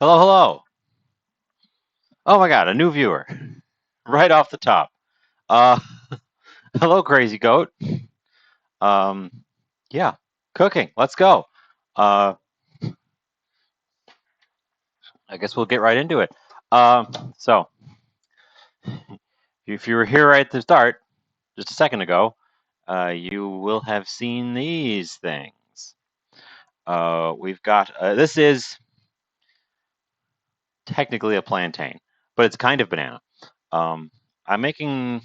Hello, hello. Oh my God, a new viewer right off the top. Uh, hello, crazy goat. Um, yeah, cooking. Let's go. Uh, I guess we'll get right into it. So, if you were here right at the start, just a second ago, you will have seen these things. We've got this is technically a plantain, but it's kind of banana. Um, I'm making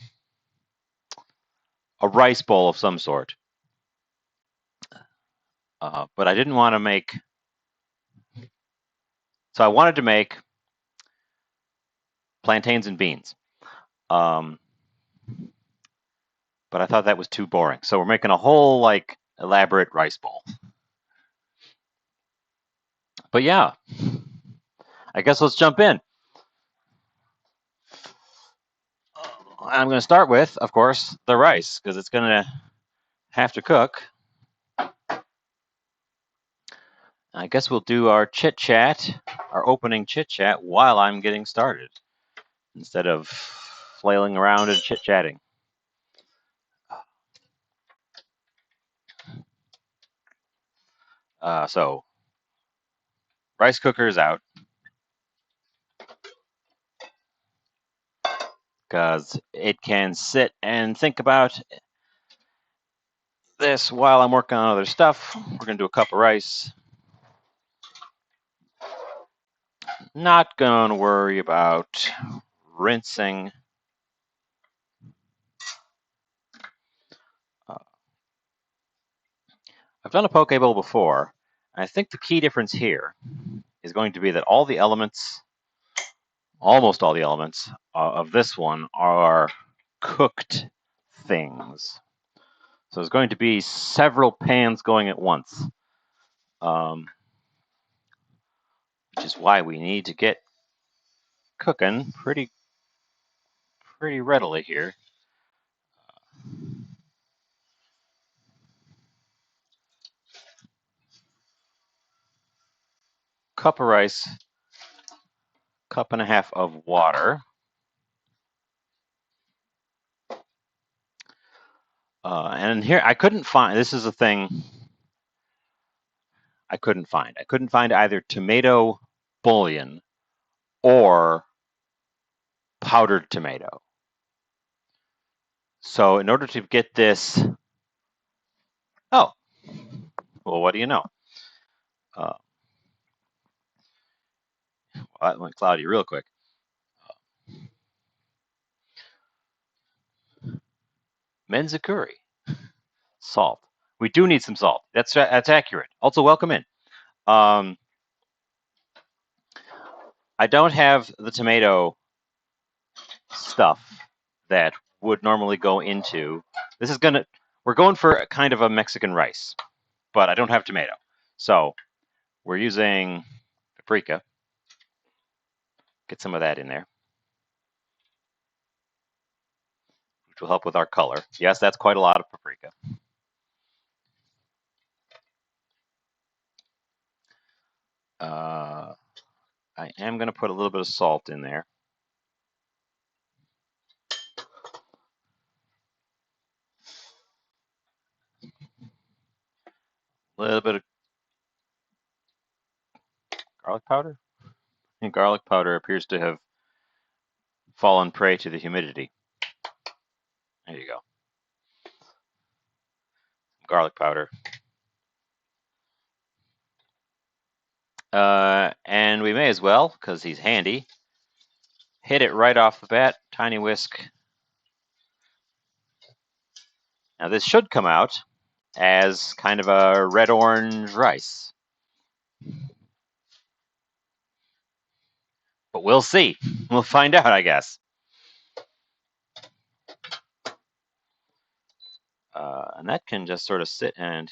a rice bowl of some sort, but I didn't want to make. So I wanted to make plantains and beans. Um, but I thought that was too boring. So we're making a whole like elaborate rice bowl. But yeah, I guess let's jump in. I'm going to start with, of course, the rice because it's going to have to cook. I guess we'll do our chit chat, our opening chit chat while I'm getting started instead of flailing around and chit chatting. So, rice cooker is out because it can sit and think about this while I'm working on other stuff. We're going to do a cup of rice. Not going to worry about rinsing. Uh, I've done a poke bowl before. And I think the key difference here is going to be that all the elements, almost all the elements of this one are cooked things. So there's going to be several pans going at once, which is why we need to get cooking pretty readily here. Cup of rice, cup and a half of water. And here I couldn't find. This is a thing I couldn't find. I couldn't find either tomato bouillon or powdered tomato. So in order to get this, oh, well, what do you know? Well, that went cloudy real quick. Menzakuri, salt. We do need some salt. That's accurate. Also, welcome in. Um, I don't have the tomato stuff that would normally go into. This is gonna. We're going for a kind of a Mexican rice, but I don't have tomato, so we're using paprika. Get some of that in there, which will help with our color. Yes, that's quite a lot of paprika. I am going to put a little bit of salt in there. A little bit of garlic powder. And garlic powder appears to have fallen prey to the humidity. There you go. Garlic powder. And we may as well, because he's handy, hit it right off the bat. Tiny whisk. Now this should come out as kind of a red-orange rice. But we'll see. We'll find out, I guess. And that can just sort of sit and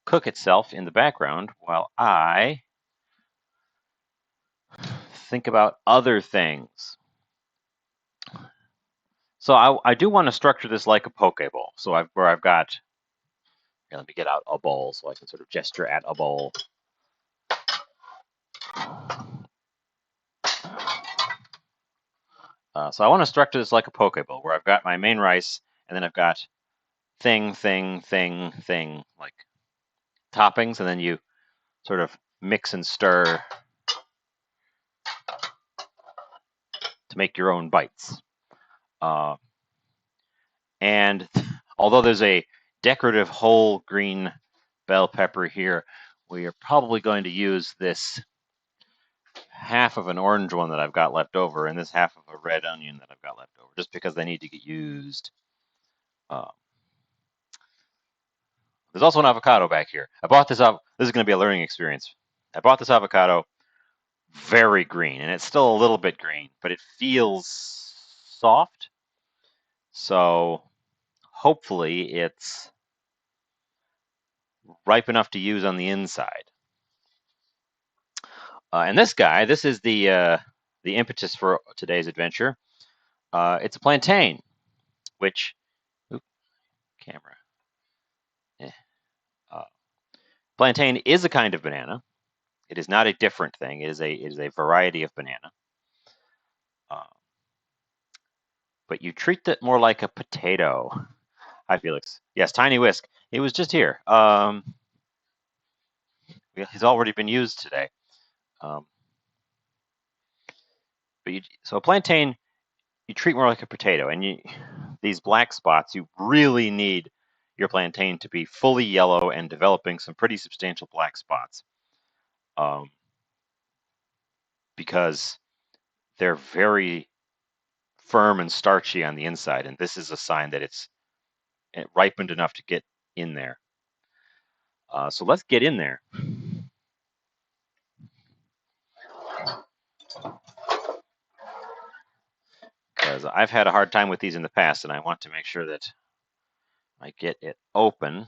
cook itself in the background while I think about other things. So I do want to structure this like a poke bowl. So where I've got, here, let me get out a bowl so I can sort of gesture at a bowl. So I want to structure this like a poke bowl, where I've got my main rice, and then I've got thing, like toppings, and then you sort of mix and stir to make your own bites. And although there's a decorative whole green bell pepper here, we are probably going to use this half of an orange one that I've got left over and this half of a red onion that I've got left over, just because they need to get used. There's also an avocado back here. I bought this up. This is going to be a learning experience. I bought this avocado very green, and it's still a little bit green, but it feels soft. So hopefully it's ripe enough to use on the inside. And this guy, this is the impetus for today's adventure. It's a plantain, which, camera. Plantain is a kind of banana. It is not a different thing. It is a variety of banana. But you treat it more like a potato. Hi, Felix. Yes, Tiny Whisk. He was just here. He's already been used today. So a plantain, you treat more like a potato, and these black spots, you really need your plantain to be fully yellow and developing some pretty substantial black spots, because they're very firm and starchy on the inside, and this is a sign that it's ripened enough to get in there. So let's get in there. Because I've had a hard time with these in the past, and I want to make sure that I get it open.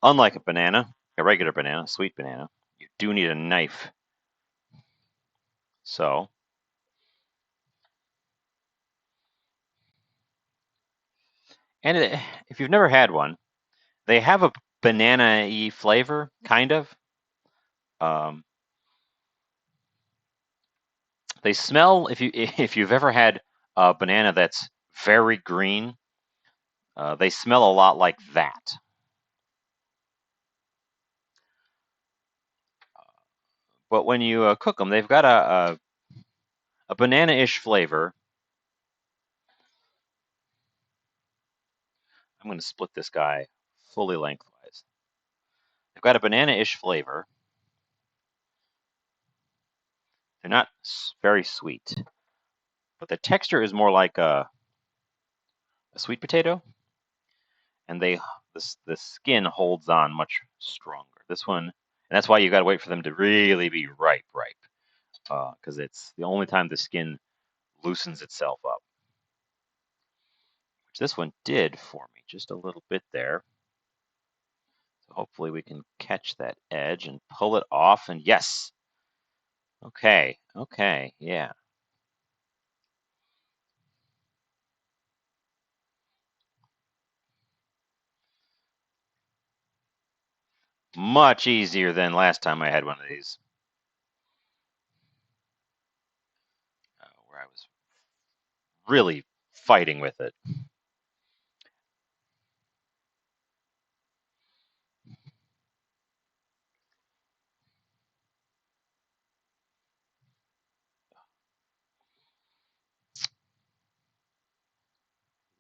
Unlike a banana, a regular banana, sweet banana, you do need a knife. So, and if you've never had one, they have a banana-y flavor, kind of. They smell, if you've ever had a banana that's very green, they smell a lot like that. But when you cook them, they've got a banana-ish flavor. I'm going to split this guy fully lengthwise. They've got a banana-ish flavor. They're not very sweet, but the texture is more like a sweet potato, and the skin holds on much stronger. This one, and that's why you got to wait for them to really be ripe, because it's the only time the skin loosens itself up, which this one did for me just a little bit there. So hopefully we can catch that edge and pull it off, and yes. Okay, yeah. Much easier than last time I had one of these, where I was really fighting with it.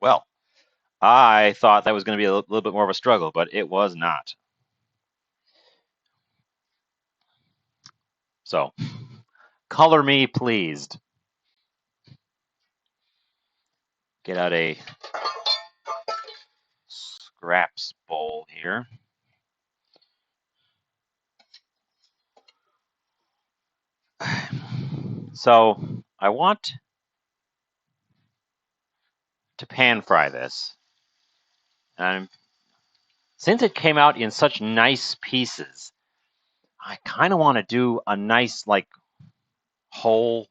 Well, I thought that was going to be a little bit more of a struggle, but it was not. So, color me pleased. Get out a scraps bowl here. So, I want to pan fry this. And since it came out in such nice pieces, I kind of want to do a nice, like, whole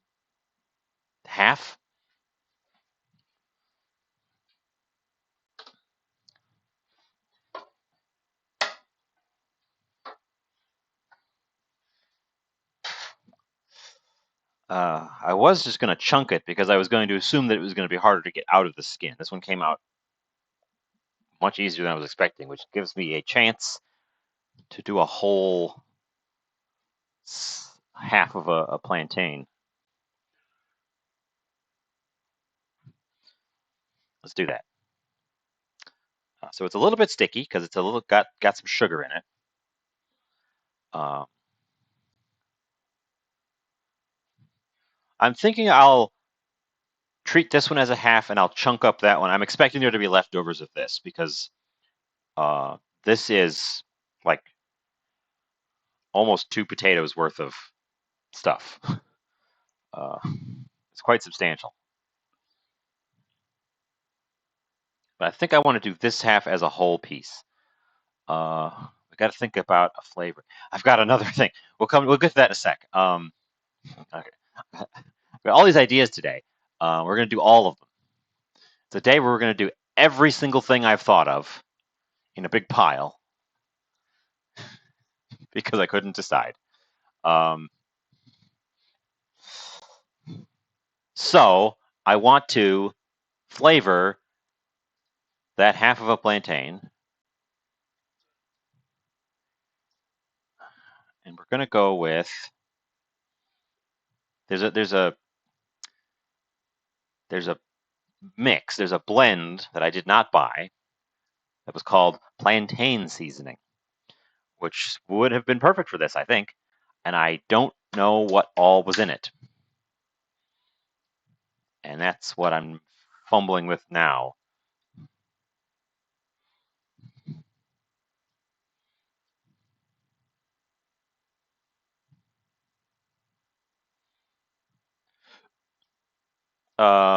half. I was just going to chunk it because I was going to assume that it was going to be harder to get out of the skin. This one came out much easier than I was expecting, which gives me a chance to do a whole half of a plantain. Let's do that. So it's a little bit sticky because it's a little got some sugar in it. I'm thinking I'll treat this one as a half and I'll chunk up that one. I'm expecting there to be leftovers of this because this is like almost 2 potatoes worth of stuff. It's quite substantial. But I think I want to do this half as a whole piece. I got to think about a flavor. I've got another thing. We'll get to that in a sec. Okay. Got all these ideas today. We're going to do all of them. It's a day where we're going to do every single thing I've thought of in a big pile because I couldn't decide. So I want to flavor that half of a plantain. And we're going to go with, there's a mix, there's a blend that I did not buy that was called Plantain seasoning, which would have been perfect for this, I think. And I don't know what all was in it. And that's what I'm fumbling with now.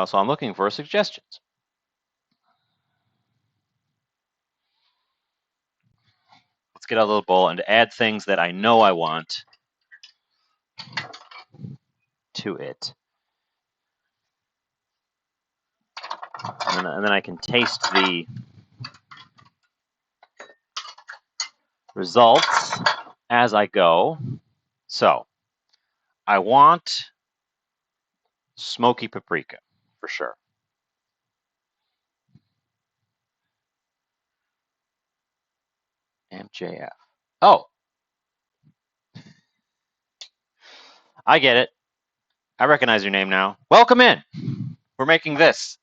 So I'm looking for suggestions. Let's get a little bowl and add things that I know I want to it. And then I can taste the results as I go. So I want smoky paprika for sure. MJF. Oh, I get it. I recognize your name now. Welcome in. We're making this.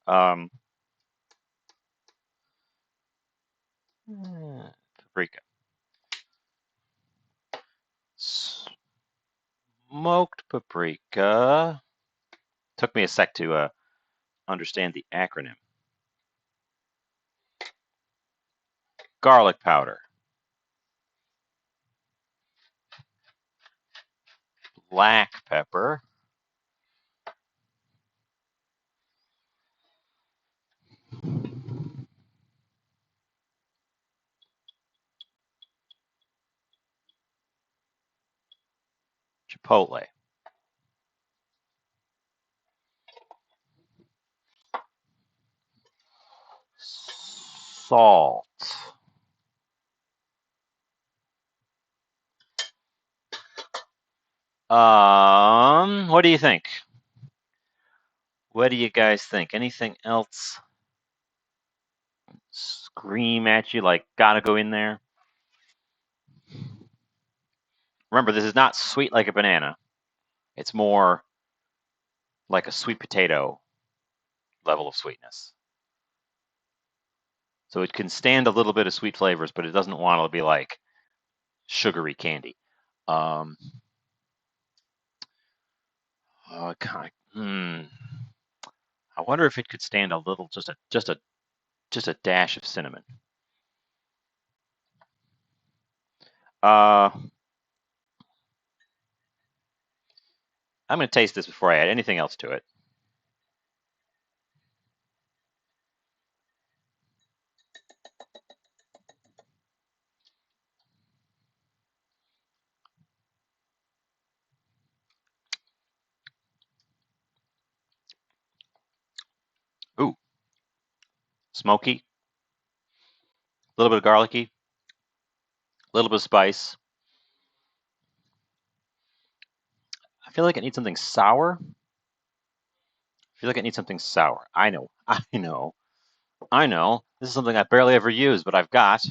Paprika. Smoked paprika. Took me a sec to understand the acronym. Garlic powder. Black pepper. Chipotle. Salt. What do you think? What do you guys think? Anything else scream at you like gotta go in there? Remember, this is not sweet like a banana. It's more like a sweet potato level of sweetness. So it can stand a little bit of sweet flavors, but it doesn't want to be like sugary candy. Oh, God. I wonder if it could stand a little, just a dash of cinnamon. I'm going to taste this before I add anything else to it. Ooh, smoky, a little bit of garlicky, a little bit of spice. feel like it needs something sour. I feel like it needs something sour. I know. This is something I barely ever use, but I've got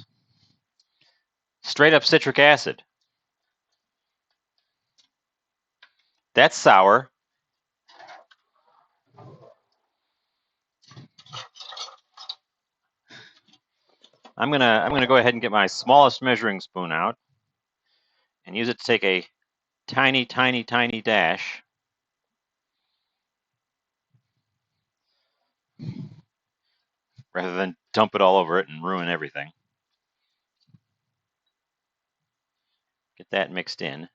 straight up citric acid. That's sour. I'm gonna go ahead and get my smallest measuring spoon out and use it to take a tiny, tiny, tiny dash. Rather than dump it all over it and ruin everything. Get that mixed in.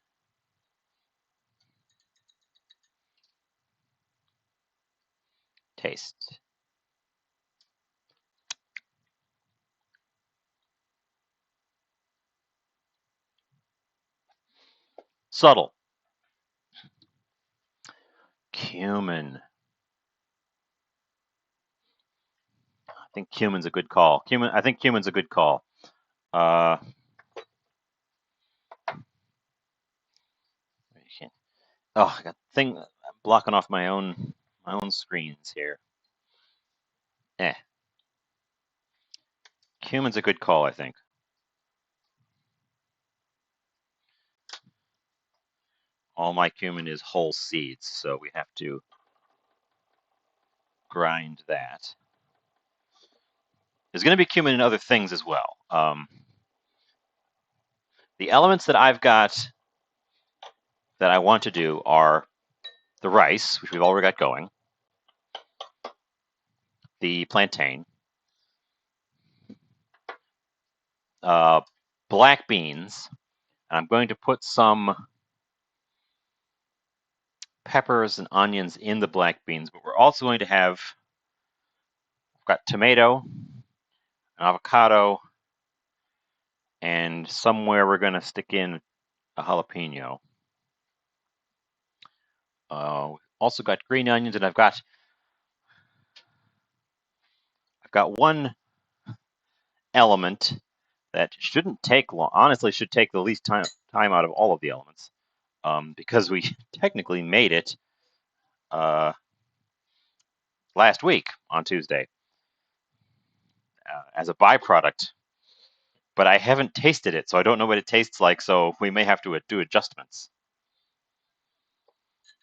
Taste. Subtle. Cumin. I think cumin's a good call. I think cumin's a good call. Oh, I got a thing blocking off my own screens here. Cumin's a good call, I think. All my cumin is whole seeds, so we have to grind that. There's going to be cumin in other things as well. The elements that I've got that I want to do are the rice, which we've already got going, the plantain, black beans, and I'm going to put some peppers and onions in the black beans, but we're also going to have, I've got tomato, an avocado, and somewhere we're going to stick in a jalapeno. Also got green onions, and I've got one element that shouldn't take long. Honestly, should take the least time out of all of the elements, because we technically made it last week on Tuesday as a byproduct. But I haven't tasted it, so I don't know what it tastes like. So we may have to do adjustments.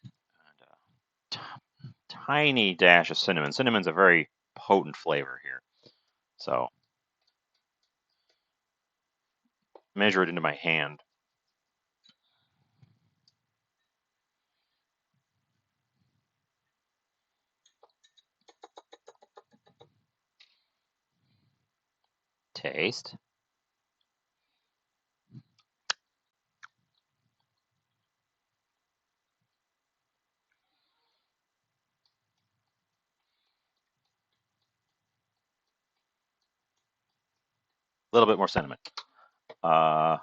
And, tiny dash of cinnamon. Cinnamon's a very potent flavor here. So measure it into my hand. Taste. A little bit more cinnamon. Oh,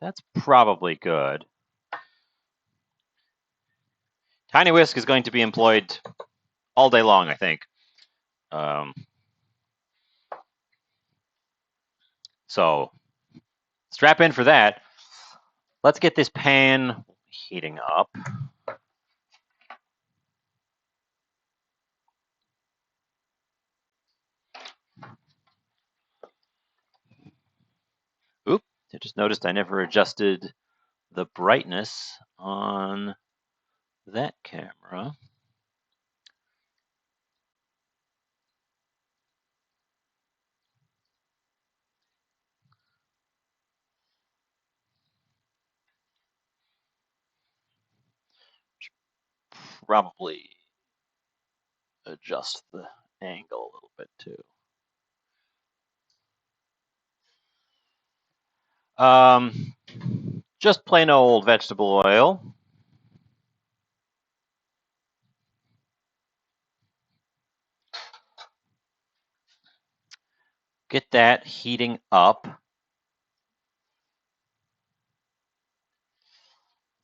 that's probably good. Tiny whisk is going to be employed all day long, I think. So strap in for that. Let's get this pan heating up. Oop, I just noticed I never adjusted the brightness on that camera. Probably adjust the angle a little bit too. Just plain old vegetable oil. Get that heating up. Let's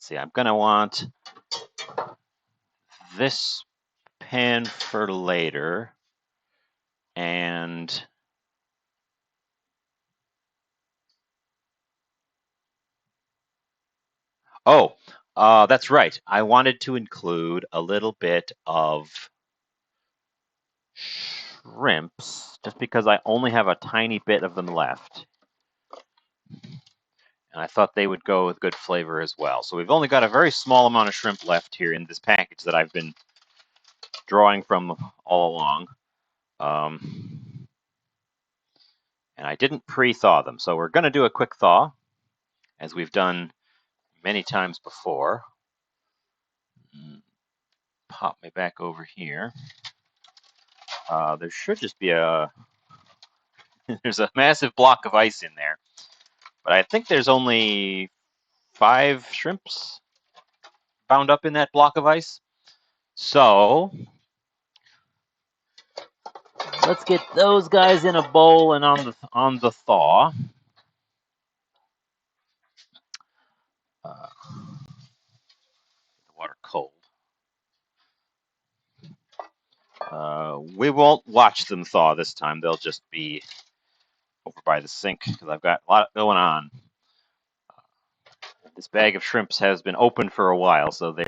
see, I'm going to want this pan for later. And oh, that's right. I wanted to include a little bit of shrimps just because I only have a tiny bit of them left. And I thought they would go with good flavor as well. So we've only got a very small amount of shrimp left here in this package that I've been drawing from all along. And I didn't pre-thaw them. So we're going to do a quick thaw, as we've done many times before. Pop me back over here. There should just be there's a massive block of ice in there. But I think there's only 5 shrimps bound up in that block of ice. So let's get those guys in a bowl and on the thaw. The water cold. We won't watch them thaw this time. They'll just be over by the sink because I've got a lot going on. This bag of shrimps has been open for a while, so they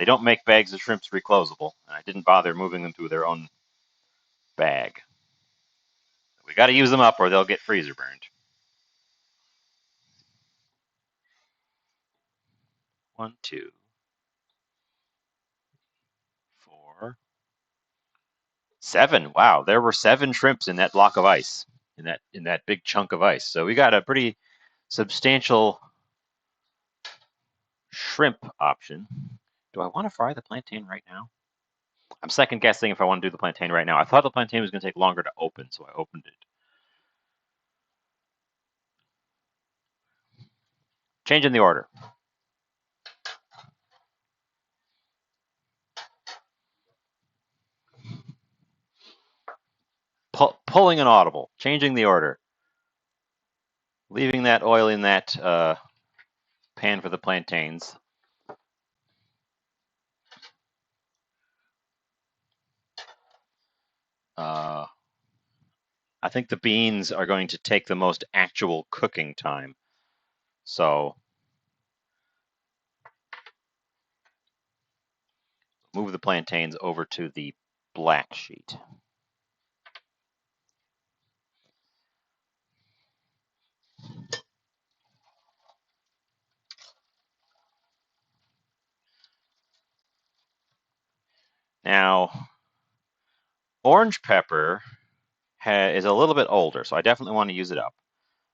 don't make bags of shrimps reclosable, and I didn't bother moving them to their own bag. We got to use them up or they'll get freezer burned. 1, 2, 4, 7. Wow, there were 7 shrimps in that block of ice, in that big chunk of ice. So we got a pretty substantial shrimp option. Do I want to fry the plantain right now? I'm second guessing if I want to do the plantain right now. I thought the plantain was going to take longer to open, so I opened it. Changing the order. Pulling an audible. Changing the order. Leaving that oil in that pan for the plantains. I think the beans are going to take the most actual cooking time. So move the plantains over to the black sheet. Now, orange pepper is a little bit older, so I definitely want to use it up.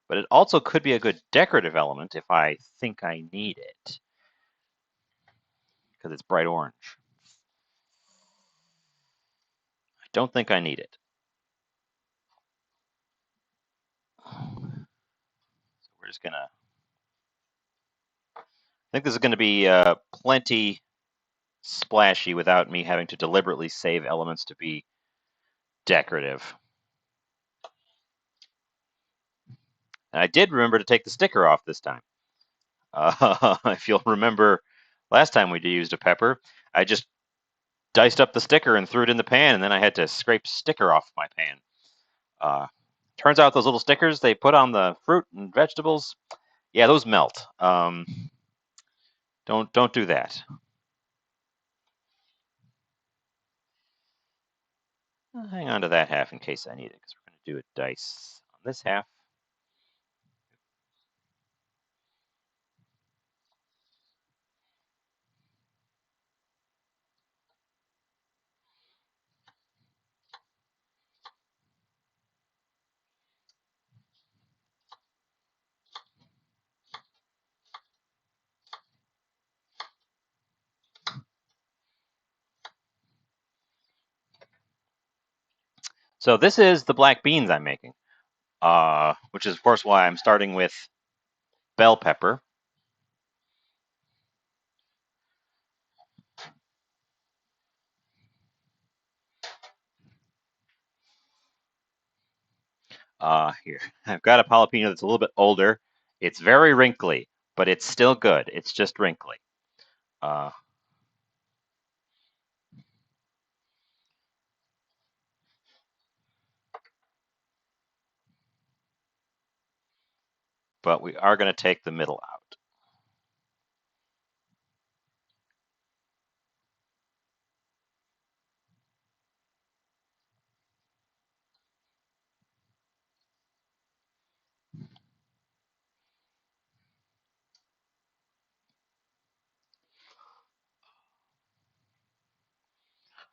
But it also could be a good decorative element if I think I need it, because it's bright orange. I don't think I need it. So we're just gonna. I think this is going to be plenty splashy without me having to deliberately save elements to be decorative. And I did remember to take the sticker off this time. If you'll remember, last time we used a pepper, I just diced up the sticker and threw it in the pan, and then I had to scrape sticker off my pan. Turns out those little stickers they put on the fruit and vegetables, yeah, those melt. Don't do that. I'll hang on to that half in case I need it, because we're going to do a dice on this half. So this is the black beans I'm making, which is, of course, why I'm starting with bell pepper. Here, I've got a jalapeno that's a little bit older. It's very wrinkly, but it's still good. It's just wrinkly. Uh, but we are going to take the middle out.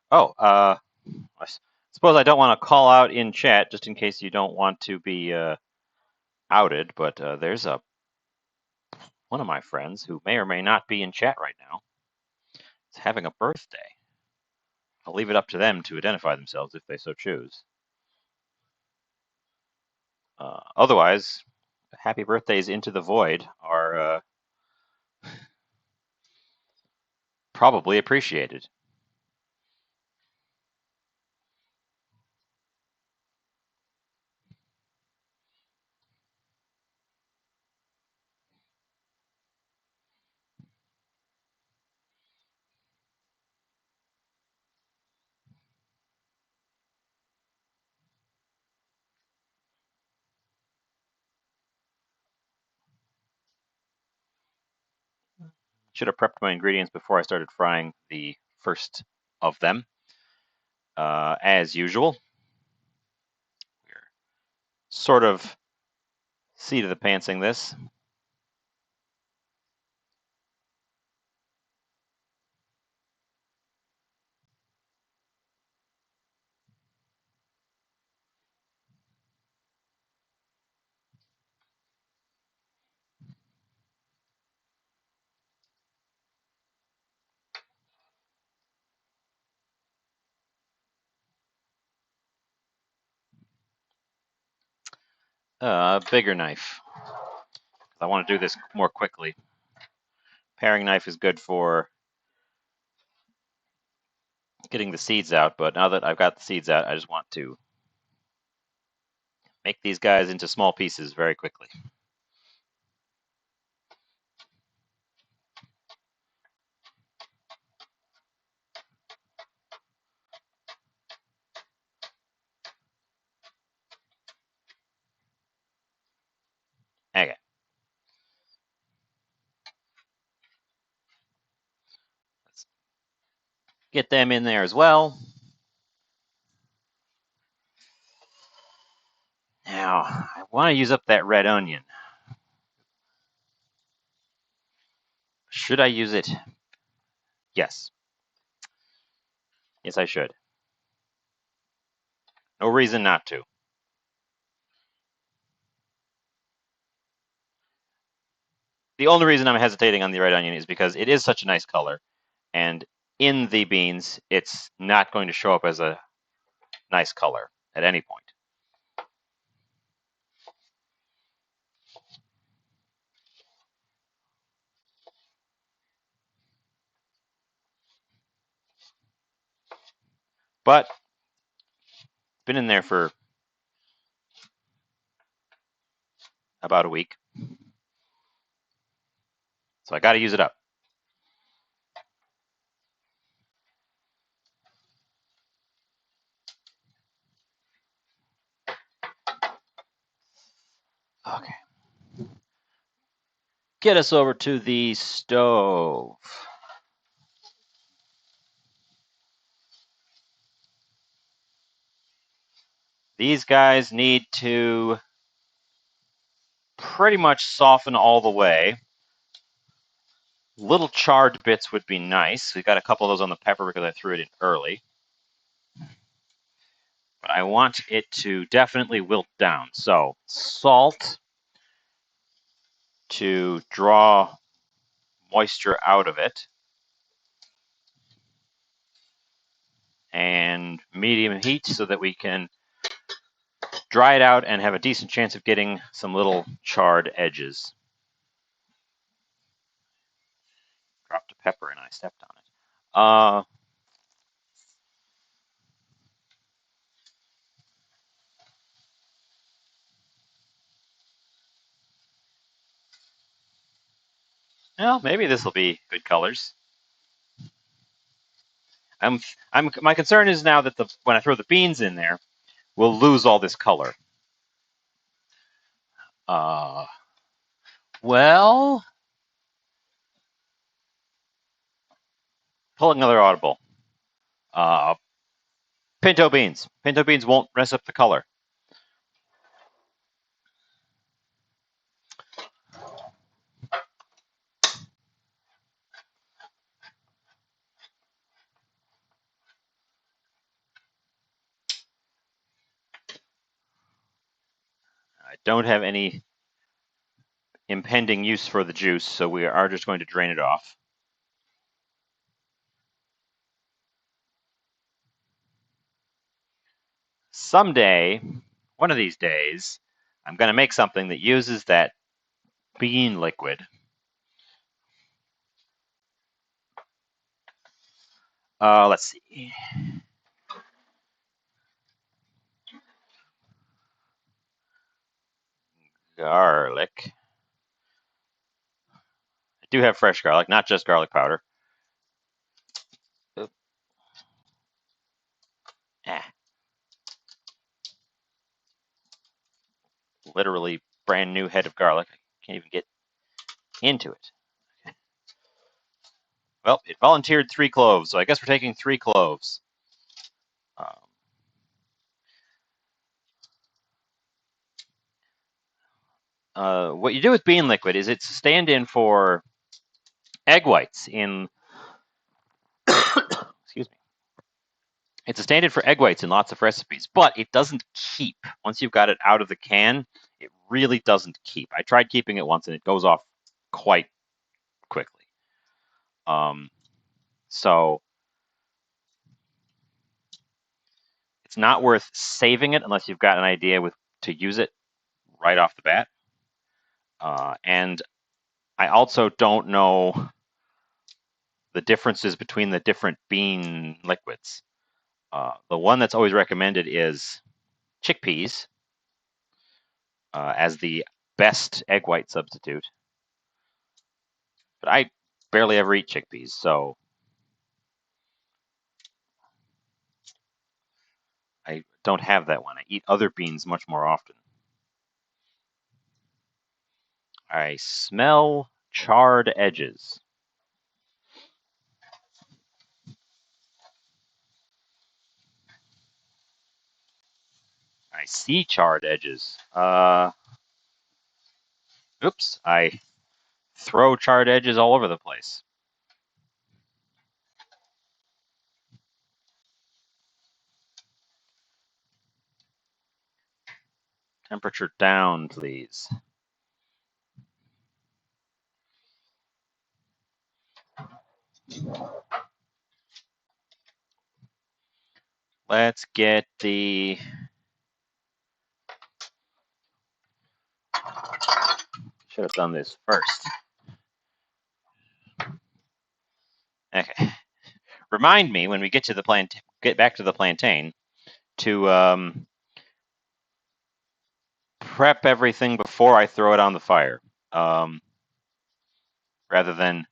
Oh, I suppose I don't want to call out in chat just in case you don't want to be outed, but there's one of my friends who may or may not be in chat right now. Is having a birthday. I'll leave it up to them to identify themselves if they so choose. Otherwise, happy birthdays into the void are probably appreciated. Should have prepped my ingredients before I started frying the first of them. As usual, we're sort of seat of the pantsing this. Bigger knife. I want to do this more quickly. Paring knife is good for getting the seeds out, but now that I've got the seeds out, I just want to make these guys into small pieces very quickly. Okay. Let's get them in there as well. Now, I want to use up that red onion. Should I use it? Yes. Yes, I should. No reason not to. The only reason I'm hesitating on the red onion is because it is such a nice color, and in the beans, it's not going to show up as a nice color at any point. But it's been in there for about a week, so I got to use it up. Okay. Get us over to the stove. These guys need to pretty much soften all the way. Little charred bits would be nice. We got a couple of those on the pepper because I threw it in early. But I want it to definitely wilt down. So salt to draw moisture out of it. And medium heat so that we can dry it out and have a decent chance of getting some little charred edges. Dropped a pepper and I stepped on it. Well, maybe this will be good colors. My concern is now that when I throw the beans in there, we'll lose all this color. Well, pull another audible. Pinto beans. Pinto beans won't mess up the color. I don't have any impending use for the juice, so we are just going to drain it off. Someday, one of these days, I'm going to make something that uses that bean liquid. Let's see. Garlic. I do have fresh garlic, not just garlic powder. Literally brand new head of garlic. I can't even get into it. Well, it volunteered 3 cloves, so I guess we're taking 3 cloves. What you do with bean liquid is it's a stand-in for egg whites in. Excuse me. It's a stand-in for egg whites in lots of recipes, but it doesn't keep. Once you've got it out of the can, it really doesn't keep. I tried keeping it once, and it goes off quite quickly. So it's not worth saving it unless you've got an idea to use it right off the bat. And I also don't know the differences between the different bean liquids. The one that's always recommended is chickpeas as the best egg white substitute. But I barely ever eat chickpeas, so I don't have that one. I eat other beans much more often. I smell charred edges. I see charred edges. Oops, I throw charred edges all over the place. Temperature down, please. Let's get the... Should have done this first. Okay. Remind me when we get to the get back to the plantain to prep everything before I throw it on the fire, rather than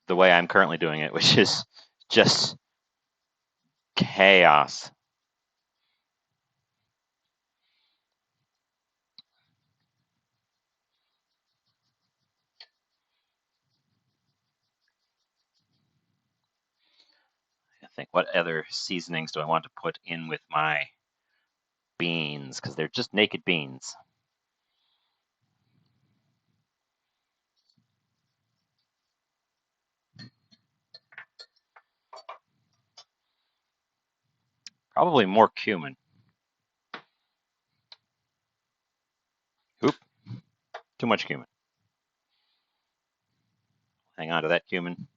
the way I'm currently doing it, which is just chaos. I think, what other seasonings do I want to put in with my beans? Because they're just naked beans. Probably more cumin. Oop, too much cumin. Hang on to that cumin.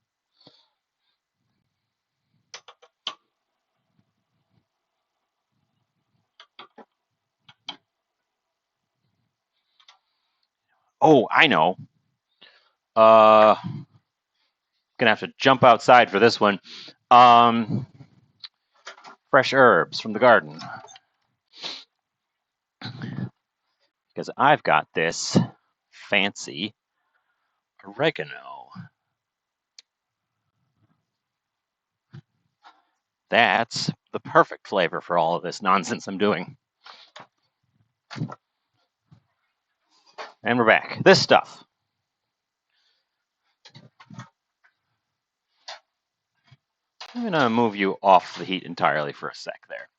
Oh, I know. Gonna have to jump outside for this one. Fresh herbs from the garden. Because I've got this fancy oregano. That's the perfect flavor for all of this nonsense I'm doing. And we're back. This stuff. I'm going to move you off the heat entirely for a sec there.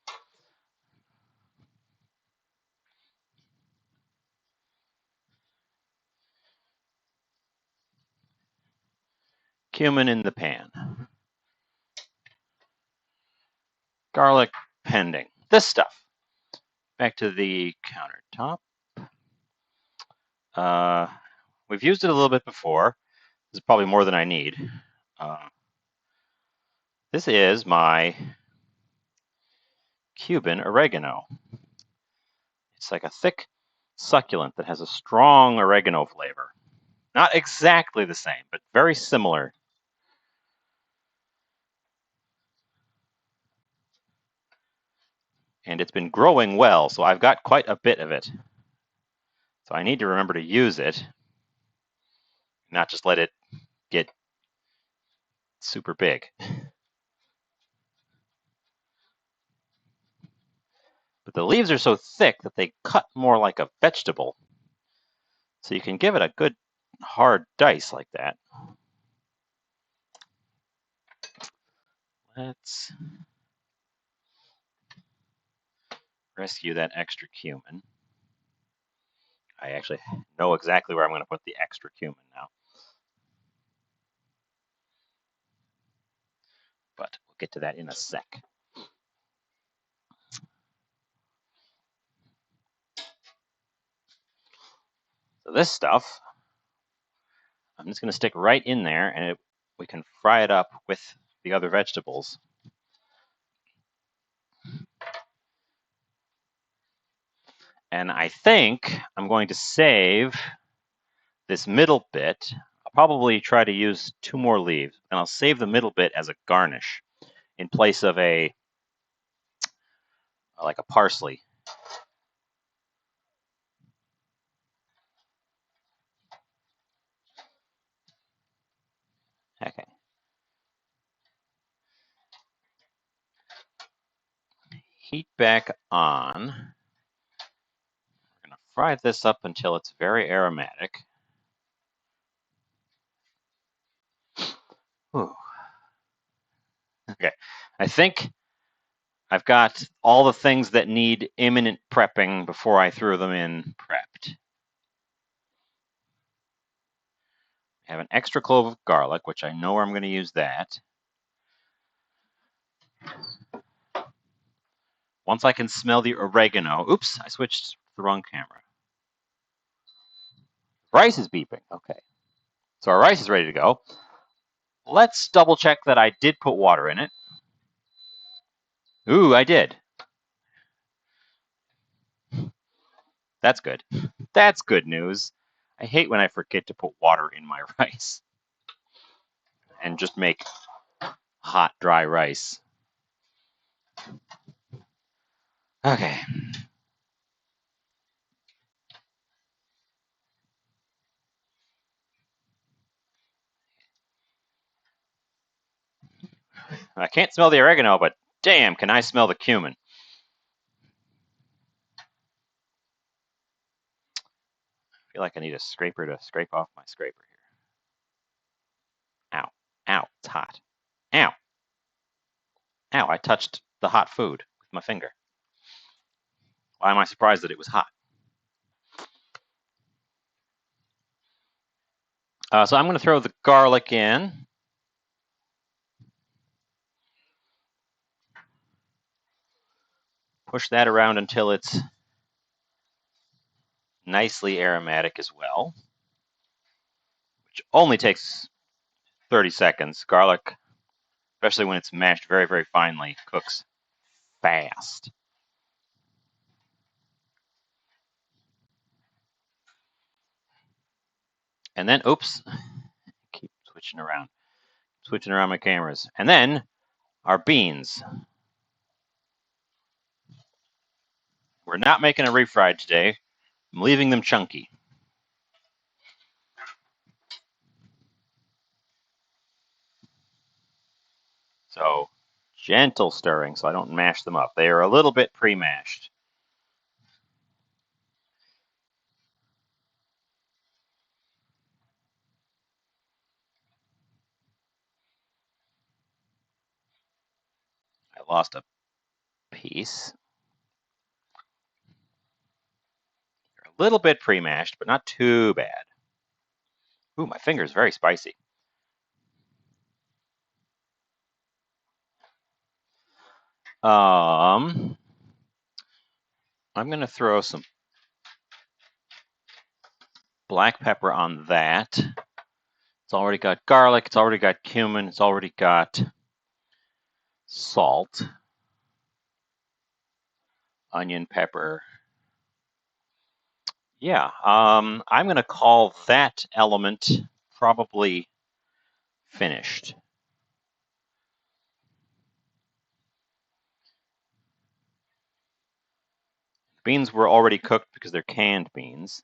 Cumin in the pan. Garlic pending. This stuff. Back to the countertop. We've used it a little bit before. This is probably more than I need. This is my Cuban oregano. It's like a thick succulent that has a strong oregano flavor. Not exactly the same, but very similar. And it's been growing well, so I've got quite a bit of it. So I need to remember to use it, not just let it get super big. But the leaves are so thick that they cut more like a vegetable. So you can give it a good hard dice like that. Let's rescue that extra cumin. I actually know exactly where I'm going to put the extra cumin now. But we'll get to that in a sec. So this stuff, I'm just going to stick right in there, and we can fry it up with the other vegetables. And I think I'm going to save this middle bit. I'll probably try to use 2 more leaves, and I'll save the middle bit as a garnish in place of like a parsley. Okay. Heat back on. We're going to fry this up until it's very aromatic. Whew. Okay, I think I've got all the things that need imminent prepping before I throw them in prepped. I have an extra clove of garlic, which I know where I'm going to use that. Once I can smell the oregano, oops, I switched to the wrong camera. Rice is beeping, okay. So our rice is ready to go. Let's double check that I did put water in it. Ooh, I did. That's good. That's good news. I hate when I forget to put water in my rice and just make hot, dry rice. Okay. I can't smell the oregano, but damn, can I smell the cumin. I feel like I need a scraper to scrape off my scraper here. Ow. Ow. It's hot. Ow. Ow. I touched the hot food with my finger. Why am I surprised that it was hot? So I'm going to throw the garlic in. Push that around until it's nicely aromatic as well, which only takes 30 seconds. Garlic, especially when it's mashed very, very finely, cooks fast. And then, oops, keep switching around my cameras. And then our beans. We're not making a refried today. I'm leaving them chunky. So Gentle stirring so I don't mash them up. They are a little bit pre-mashed. I lost a piece. They're a little bit pre-mashed, but not too bad. Ooh, my finger's very spicy. I'm going to throw some black pepper on that. It's already got garlic. It's already got cumin. It's already got salt, onion, pepper. Yeah, I'm going to call that element probably finished. Beans were already cooked because they're canned beans.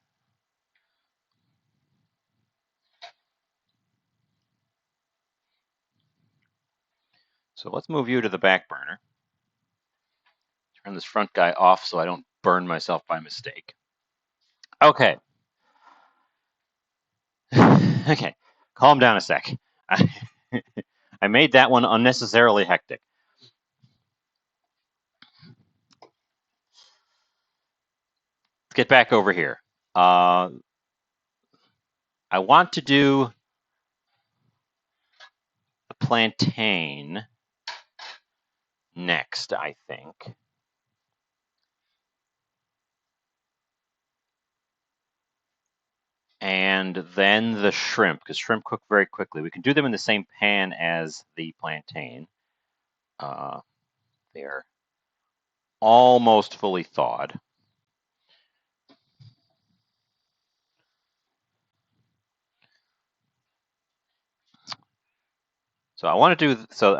So let's move you to the back burner. Turn this front guy off so I don't burn myself by mistake. Okay. Okay. Calm down a sec. I made that one unnecessarily hectic. Let's get back over here. I want to do the plantain next, I think. And then the shrimp, because shrimp cook very quickly. We can do them in the same pan as the plantain. They're almost fully thawed. So I want to do, so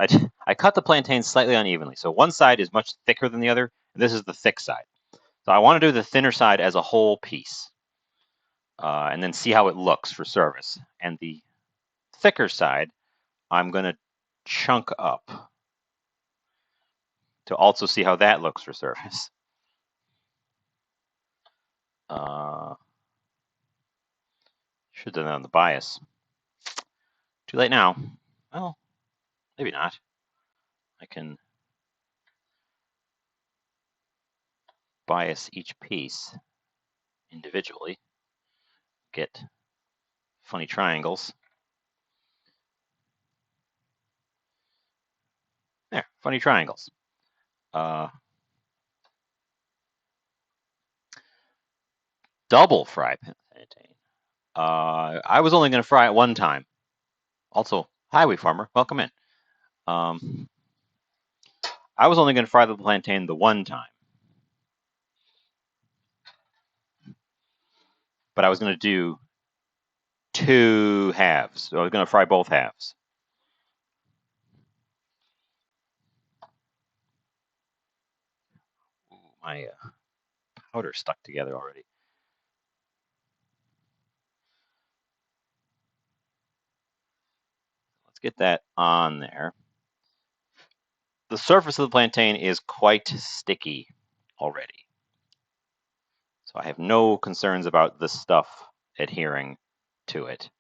I cut the plantain slightly unevenly. So one side is much thicker than the other, and this is the thick side. So I want to do the thinner side as a whole piece, and then see how it looks for service. And the thicker side, I'm going to chunk up to also see how that looks for service. Should have done that on the bias. Too late now. Well, maybe not. I can bias each piece individually, get funny triangles. There, funny triangles. Double fry plantain. I was only going to fry it one time. Also, hi, wee farmer, welcome in. I was only going to fry the plantain the one time, but I was going to do 2 halves. So I was going to fry both halves. Ooh, my powder stuck together already. Let's get that on there. The surface of the plantain is quite sticky already. So I have no concerns about this stuff adhering to it.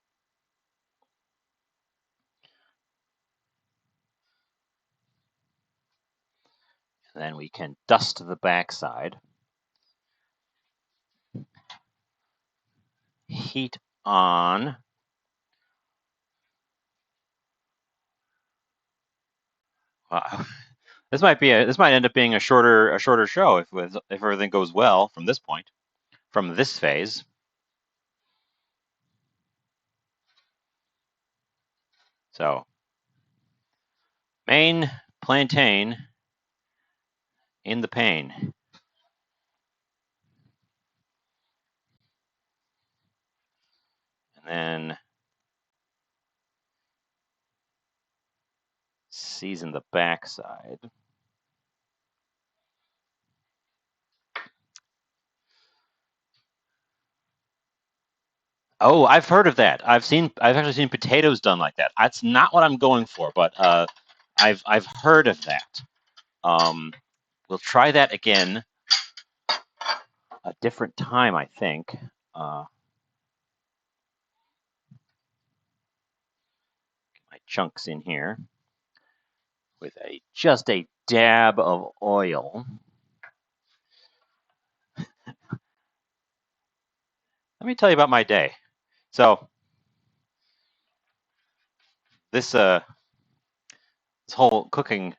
And then we can dust the backside. Heat on. Wow. This might end up being a shorter show if everything goes well from this point, from this phase. So, main plantain in the pane. And then season the backside. Oh, I've heard of that. I've actually seen potatoes done like that. That's not what I'm going for, but I've heard of that. We'll try that again a different time, I think. My chunks in here with just a dab of oil. Let me tell you about my day. So this whole cooking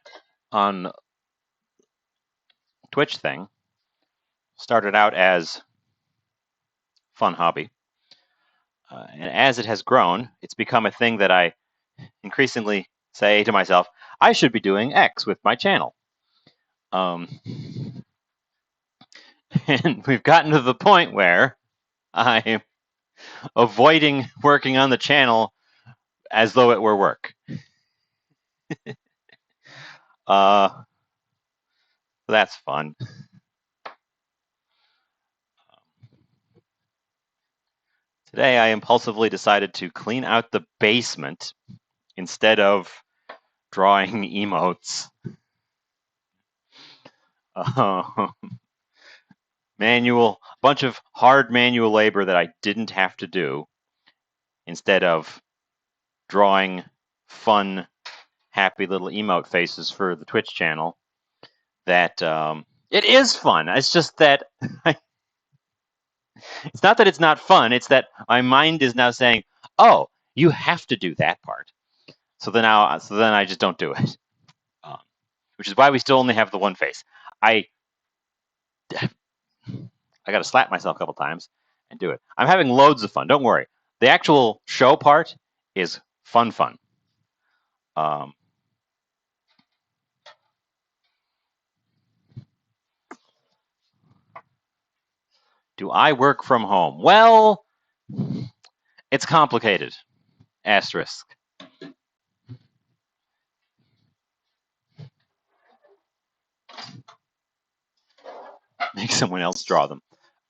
on Twitch thing started out as fun hobby, and as it has grown, it's become a thing that I increasingly say to myself, I should be doing X with my channel. And we've gotten to the point where I'm avoiding working on the channel as though it were work. That's fun. Today I impulsively decided to clean out the basement instead of drawing emotes. Bunch of hard manual labor that I didn't have to do instead of drawing fun, happy little emote faces for the Twitch channel. That it is fun. It's just that it's not that it's not fun. It's that my mind is now saying, "Oh, you have to do that part." So then I just don't do it. Which is why we still only have the one face. I got to slap myself a couple times and do it. I'm having loads of fun. Don't worry. The actual show part is fun. Do I work from home? Well, it's complicated. Asterisk. Make someone else draw them.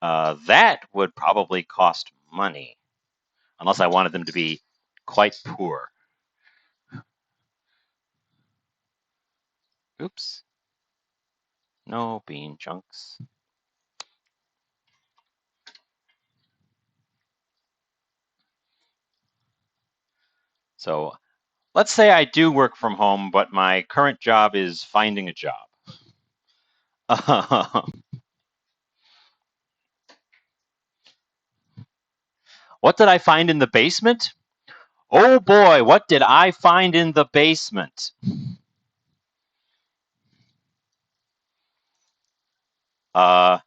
That would probably cost money, unless I wanted them to be quite poor. Oops. No bean chunks. So let's say I do work from home, but my current job is finding a job. What did I find in the basement? Oh boy, what did I find in the basement? Well,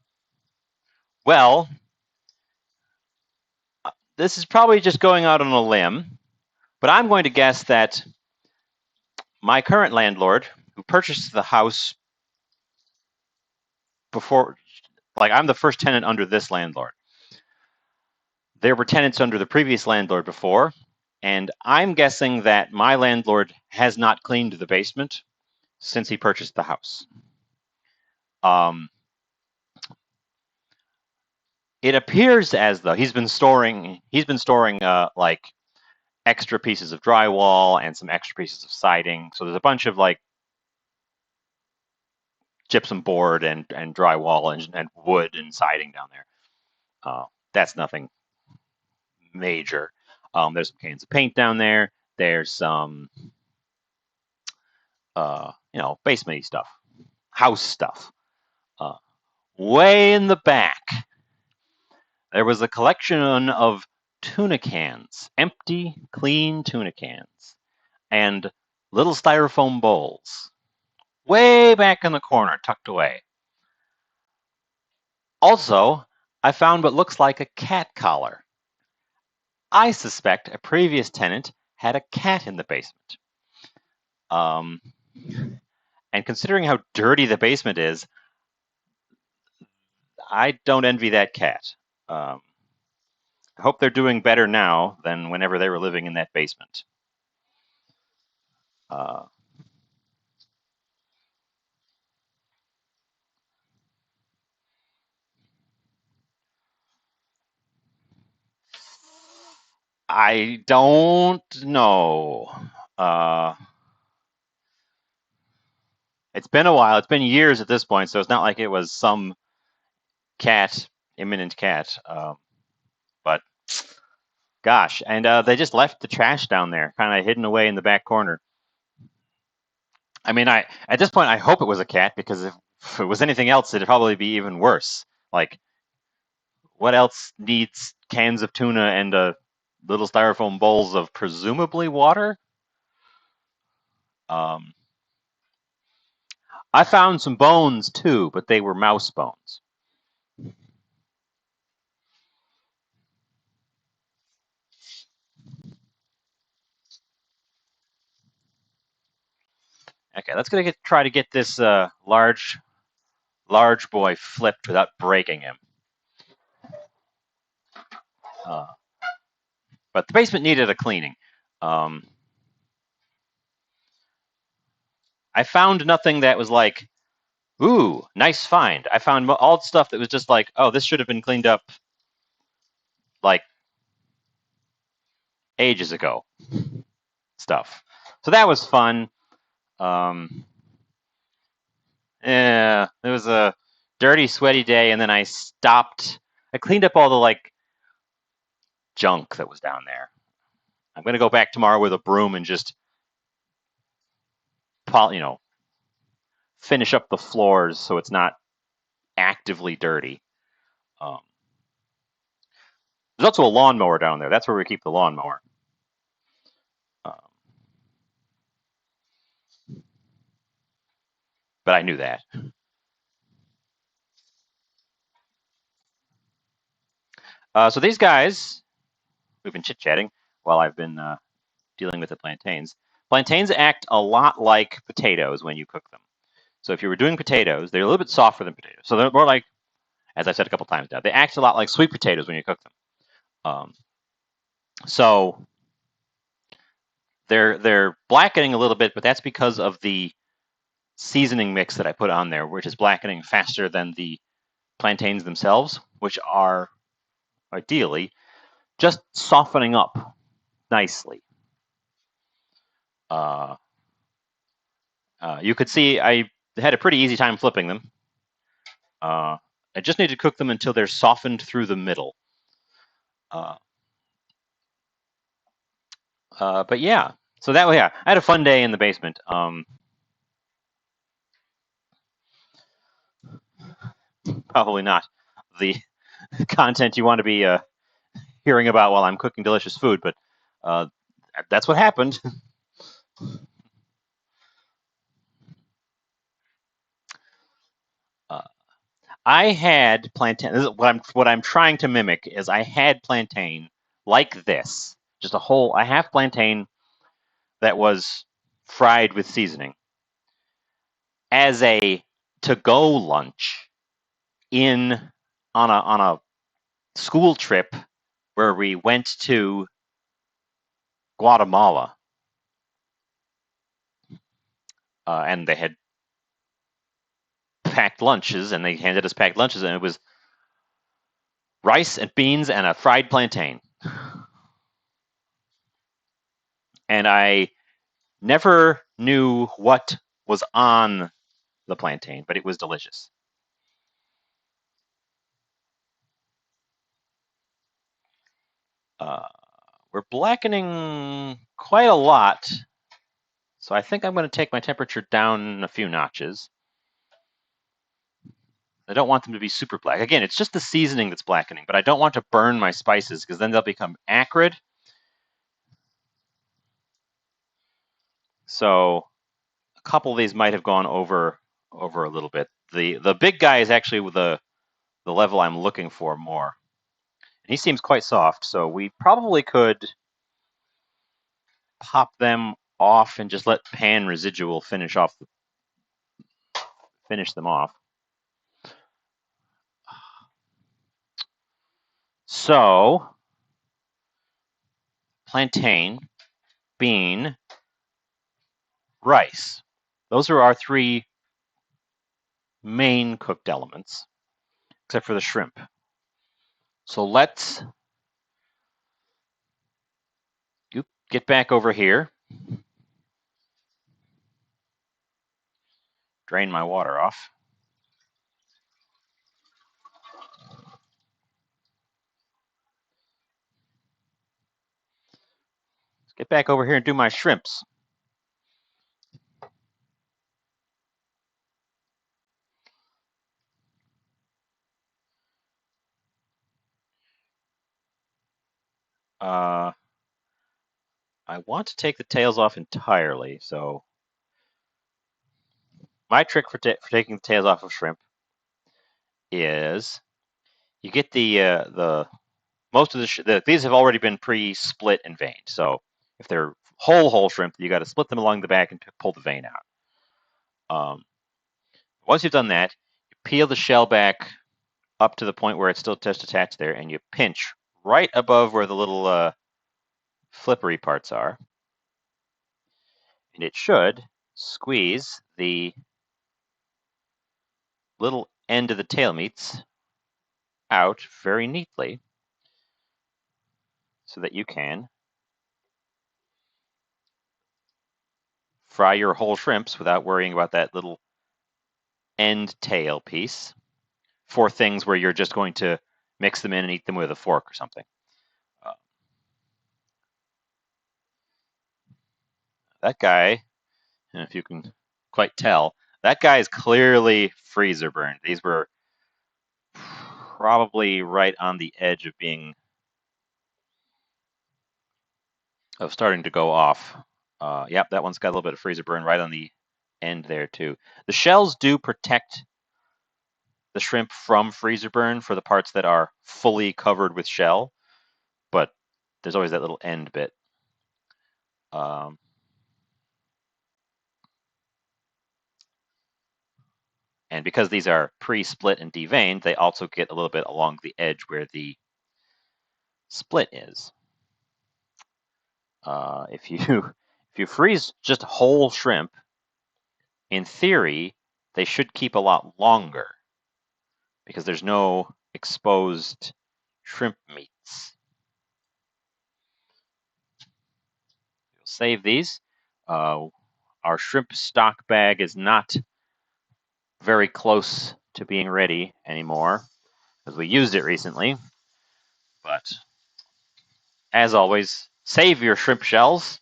this is probably just going out on a limb, but I'm going to guess that my current landlord, who purchased the house before, like I'm the first tenant under this landlord. There were tenants under the previous landlord before, and I'm guessing that my landlord has not cleaned the basement since he purchased the house. It appears as though he's been storing like extra pieces of drywall and some extra pieces of siding. So there's a bunch of like gypsum board and drywall and wood and siding down there. That's nothing major. There's some cans of paint down there. There's some, basement stuff, house stuff. Way in the back, there was a collection of tuna cans, empty, clean tuna cans, and little styrofoam bowls. Way back in the corner, tucked away. Also, I found what looks like a cat collar. I suspect a previous tenant had a cat in the basement. And considering how dirty the basement is, I don't envy that cat. I hope they're doing better now than whenever they were living in that basement. I don't know. It's been a while. It's been years at this point, so it's not like it was some imminent cat. But gosh, and they just left the trash down there, kind of hidden away in the back corner. I mean, at this point I hope it was a cat, because if it was anything else, it'd probably be even worse. Like, what else needs cans of tuna and little styrofoam bowls of presumably water? Um, I found some bones too, but they were mouse bones. Okay, let's try to get this large boy flipped without breaking him. Uh, but the basement needed a cleaning. Um, I found nothing that was like, ooh, nice find. I found all the stuff that was just like, oh, this should have been cleaned up like ages ago stuff. So that was fun. Yeah, it was a dirty, sweaty day, and then I stopped. I cleaned up all the like junk that was down there. I'm gonna go back tomorrow with a broom and just, finish up the floors so it's not actively dirty. Um, there's also a lawnmower down there. That's where we keep the lawnmower. Um, but I knew that. So these guys, we've been chit-chatting while I've been dealing with the plantains. Plantains act a lot like potatoes when you cook them. So if you were doing potatoes, they're a little bit softer than potatoes. So they're more like, as I've said a couple times now, they act a lot like sweet potatoes when you cook them. So they're blackening a little bit, but that's because of the seasoning mix that I put on there, which is blackening faster than the plantains themselves, which are ideally just softening up nicely. You could see I had a pretty easy time flipping them. I just need to cook them until they're softened through the middle. But yeah, so that way, yeah, I had a fun day in the basement. Probably not the content you want to be hearing about while I'm cooking delicious food, but that's what happened. I had plantain. This is what I'm trying to mimic is I had plantain like this, just a half plantain that was fried with seasoning as a to-go lunch in on a school trip where we went to Guatemala, and they had packed lunches, and they handed us packed lunches, and it was rice and beans and a fried plantain. And I never knew what was on the plantain, but it was delicious. Uh, we're blackening quite a lot, so I think I'm going to take my temperature down a few notches. I don't want them to be super black. Again, it's just the seasoning that's blackening, but I don't want to burn my spices because then they'll become acrid. So a couple of these might have gone over a little bit. The big guy is actually the level I'm looking for more. And he seems quite soft, so we probably could pop them off and just let pan residual finish them off. So plantain, bean, rice. Those are our three main cooked elements, except for the shrimp. So let's get back over here. drain my water off. Let's get back over here and do my shrimps. I want to take the tails off entirely, so my trick for taking the tails off of shrimp is you get the most of these have already been pre-split and veined. So if they're whole shrimp, you got to split them along the back and pull the vein out. Once you've done that, you peel the shell back up to the point where it's still just attached there, and you pinch right above where the little flippery parts are, and it should squeeze the little end of the tail meats out very neatly so that you can fry your whole shrimps without worrying about that little end tail piece for things where you're just going to mix them in and eat them with a fork or something. That guy, if you can quite tell, that guy is clearly freezer burned. These were probably right on the edge of starting to go off. Yep, that one's got a little bit of freezer burn right on the end there too. The shells do protect the shrimp from freezer burn for the parts that are fully covered with shell, but there's always that little end bit. And because these are pre-split and deveined, they also get a little bit along the edge where the split is. If you freeze just whole shrimp, in theory, they should keep a lot longer because there's no exposed shrimp meats. We'll save these. Our shrimp stock bag is not very close to being ready anymore because we used it recently. But as always, save your shrimp shells.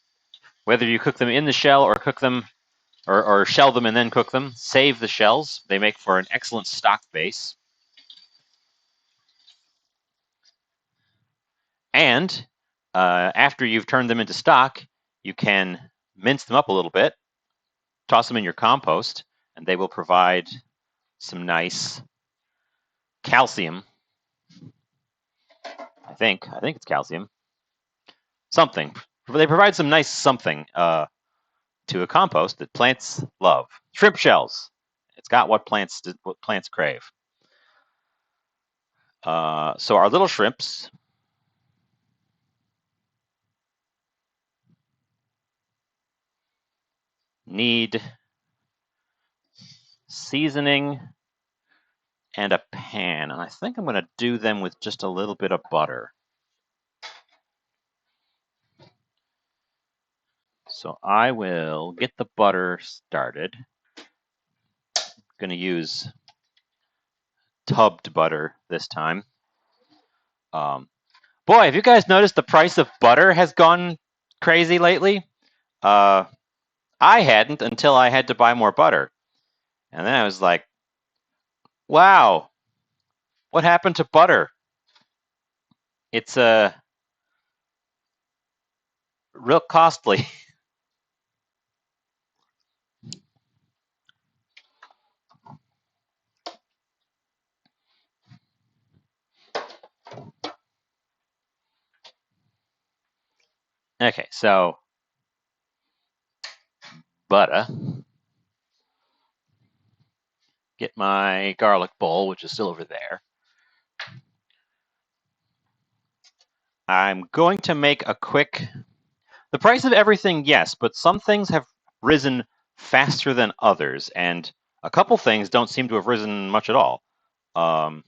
Whether you cook them in the shell or cook them or shell them and then cook them, save the shells. They make for an excellent stock base. And after you've turned them into stock, you can mince them up a little bit, toss them in your compost, and they will provide some nice calcium. I think it's calcium. Something. They provide some nice something to a compost that plants love. Shrimp shells. It's got what plants crave. So our little shrimps need seasoning and a pan, and I think I'm going to do them with just a little bit of butter. So I will get the butter started. I'm going to use tubbed butter this time. Boy, have you guys noticed the price of butter has gone crazy lately? I hadn't until I had to buy more butter. And then I was like, wow, what happened to butter? It's real costly. Okay, so butter. Get my garlic bowl, which is still over there. I'm going to make a quick... The price of everything, yes, but some things have risen faster than others, and a couple things don't seem to have risen much at all. I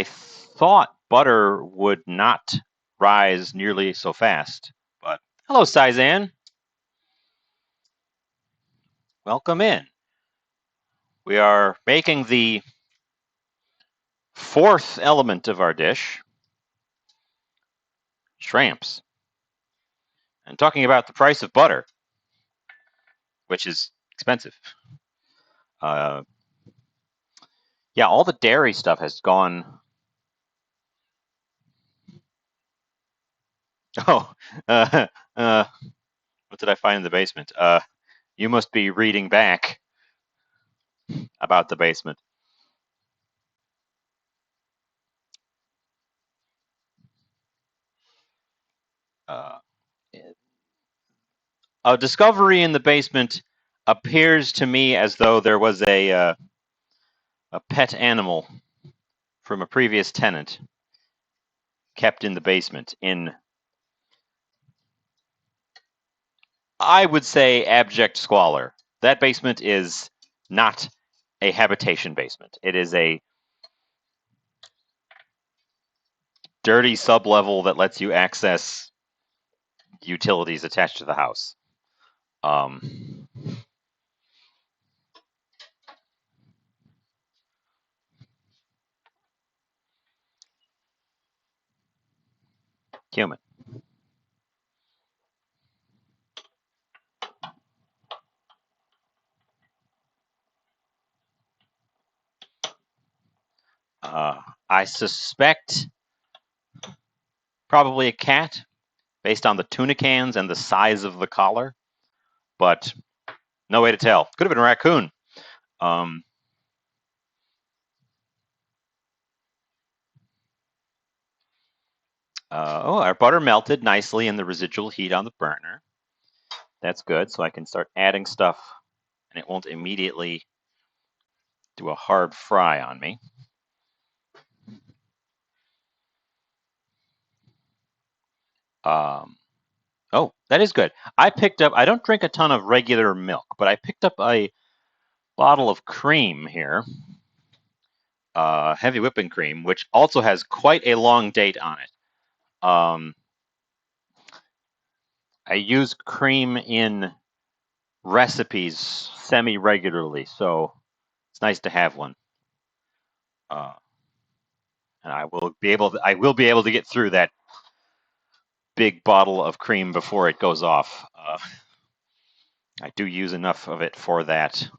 thought butter would not rise nearly so fast, but hello, Cizanne. welcome in. We are making the fourth element of our dish, shrimps, and talking about the price of butter, which is expensive. Yeah, all the dairy stuff has gone. Oh, uh, what did I find in the basement? You must be reading back about the basement. Uh, a discovery in the basement appears to me as though there was a pet animal from a previous tenant kept in the basement in, I would say, abject squalor. That basement is not a habitation basement. It is a dirty sublevel that lets you access utilities attached to the house. Um, Human. I suspect probably a cat based on the tuna cans and the size of the collar, but no way to tell. Could have been a raccoon. Um, our butter melted nicely in the residual heat on the burner. That's good, so I can start adding stuff and it won't immediately do a hard fry on me. Um, oh, that is good. I don't drink a ton of regular milk, but I picked up a bottle of cream here, heavy whipping cream, which also has quite a long date on it. I use cream in recipes semi-regularly, so it's nice to have one. Uh, and I will be able to get through that big bottle of cream before it goes off. I do use enough of it for that.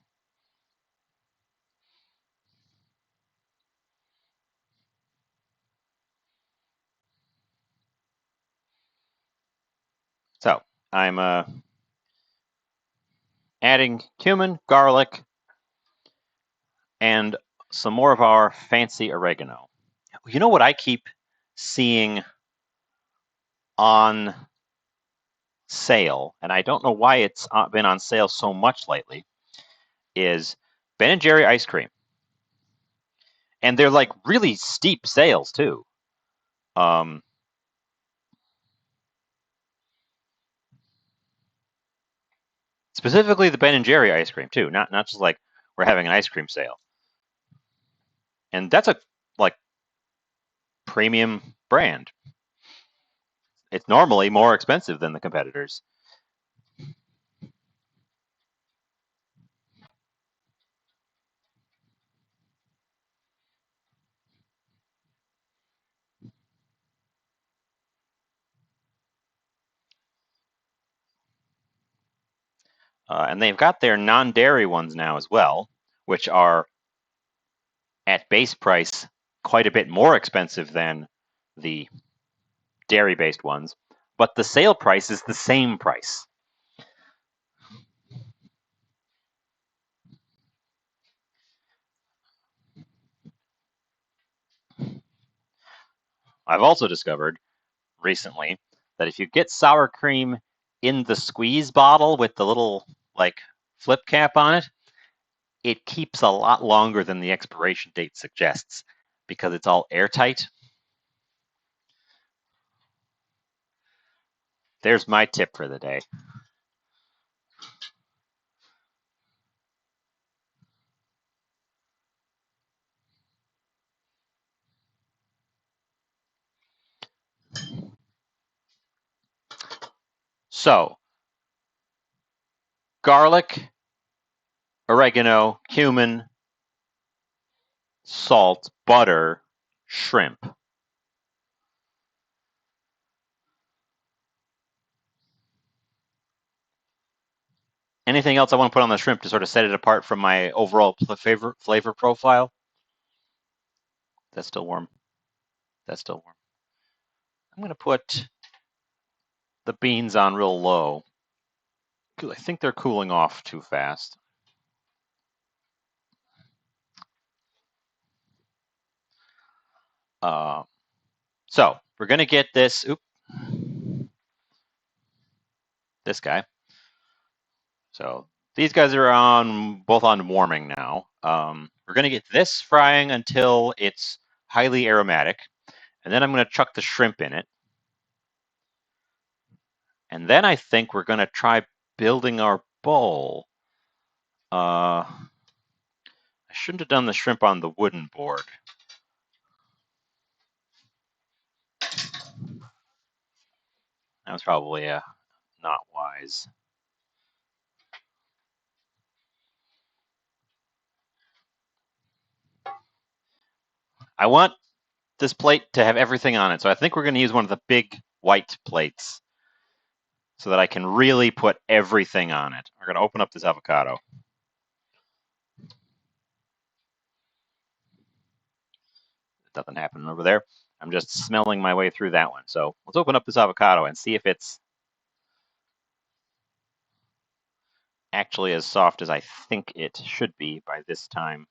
So I'm adding cumin, garlic, and some more of our fancy oregano. You know what I keep seeing on sale, and I don't know why it's been on sale so much lately, is Ben and Jerry ice cream. And they're like really steep sales too. Um, Specifically the Ben and Jerry ice cream too, not just like we're having an ice cream sale. And that's a like premium brand. It's normally more expensive than the competitors. And they've got their non-dairy ones now as well, which are at base price quite a bit more expensive than the dairy-based ones, but the sale price is the same price. I've also discovered recently that if you get sour cream in the squeeze bottle with the little like flip cap on it, it keeps a lot longer than the expiration date suggests because it's all airtight. There's my tip for the day. So, garlic oregano, cumin, salt, butter, shrimp. Anything else I want to put on the shrimp to sort of set it apart from my overall flavor profile? That's still warm. That's still warm. I'm going to put the beans on real low because I think they're cooling off too fast. So we're going to get this. This guy. So these guys are both on warming now. We're going to get this frying until it's highly aromatic, and then I'm going to chuck the shrimp in it. And then I think we're going to try building our bowl. I shouldn't have done the shrimp on the wooden board. That was probably not wise. I want this plate to have everything on it, so I think we're going to use one of the big white plates so that I can really put everything on it. We're going to open up this avocado. Nothing happening over there. I'm just smelling my way through that one. So let's open up this avocado and see if it's actually as soft as I think it should be by this time.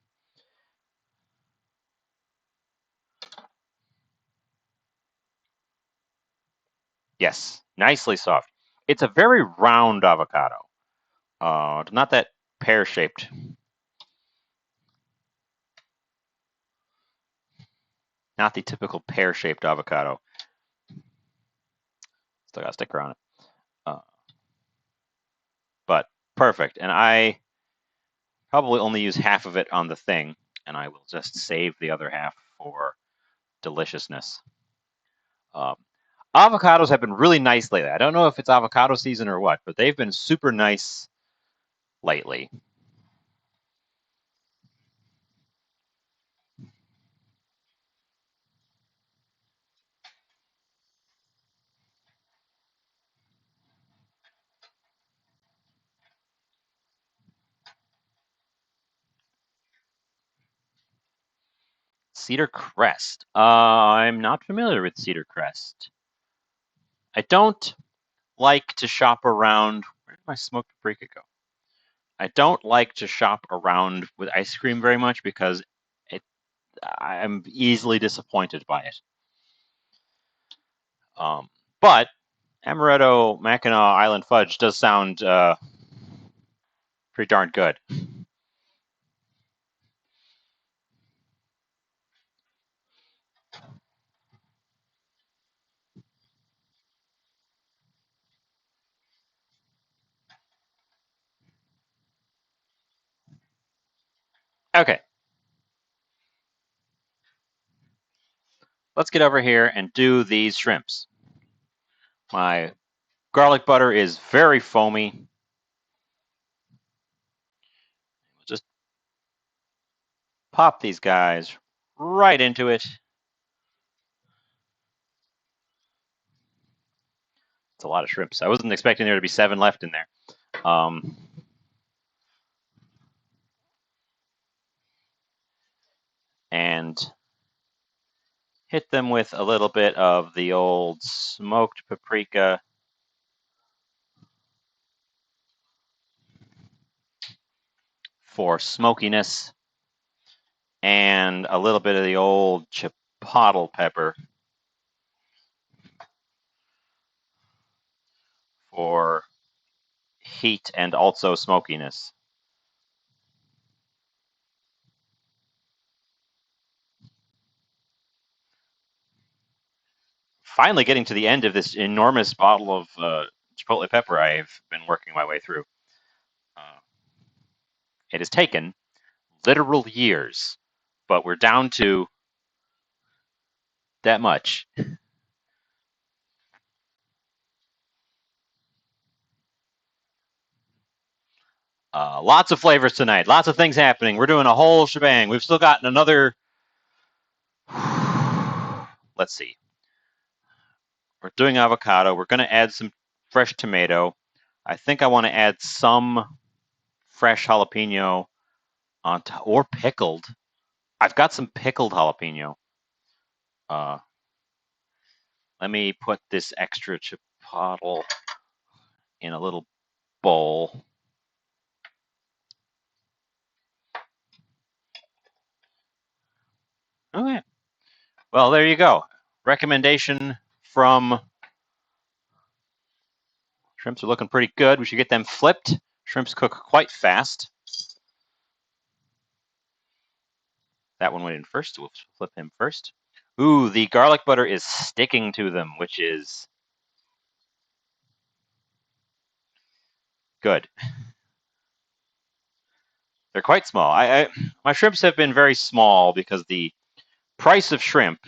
Yes, nicely soft. It's a very round avocado. Not that pear-shaped. Not the typical pear-shaped avocado. Still got a sticker on it. But perfect. And I probably only use half of it on the thing, and I will just save the other half for deliciousness. Avocados have been really nice lately. I don't know if it's avocado season or what, but they've been super nice lately. Cedar Crest. I'm not familiar with Cedar Crest. I don't like to shop around. Where did my smoked paprika go? I don't like to shop around with ice cream very much because I'm easily disappointed by it. But Amaretto Mackinac Island Fudge does sound pretty darn good. Okay. Let's get over here and do these shrimps. My garlic butter is very foamy. Just pop these guys right into it. It's a lot of shrimps. I wasn't expecting there to be 7 left in there. And hit them with a little bit of the old smoked paprika. For smokiness. And a little bit of the old chipotle pepper. For heat and also smokiness. Finally getting to the end of this enormous bottle of chipotle pepper I've been working my way through. It has taken literal years, but we're down to that much. Lots of flavors tonight. Lots of things happening. We're doing a whole shebang. We've still got another. Let's see. We're doing avocado. We're going to add some fresh tomato. I think I want to add some fresh jalapeno on or pickled. I've got some pickled jalapeno. Let me put this extra chipotle in a little bowl. Okay. Well, there you go. Recommendation from shrimps are looking pretty good. We should get them flipped. Shrimps cook quite fast. That one went in first, so we'll flip him first. Ooh, the garlic butter is sticking to them, which is good. They're quite small. My shrimps have been very small because the price of shrimp,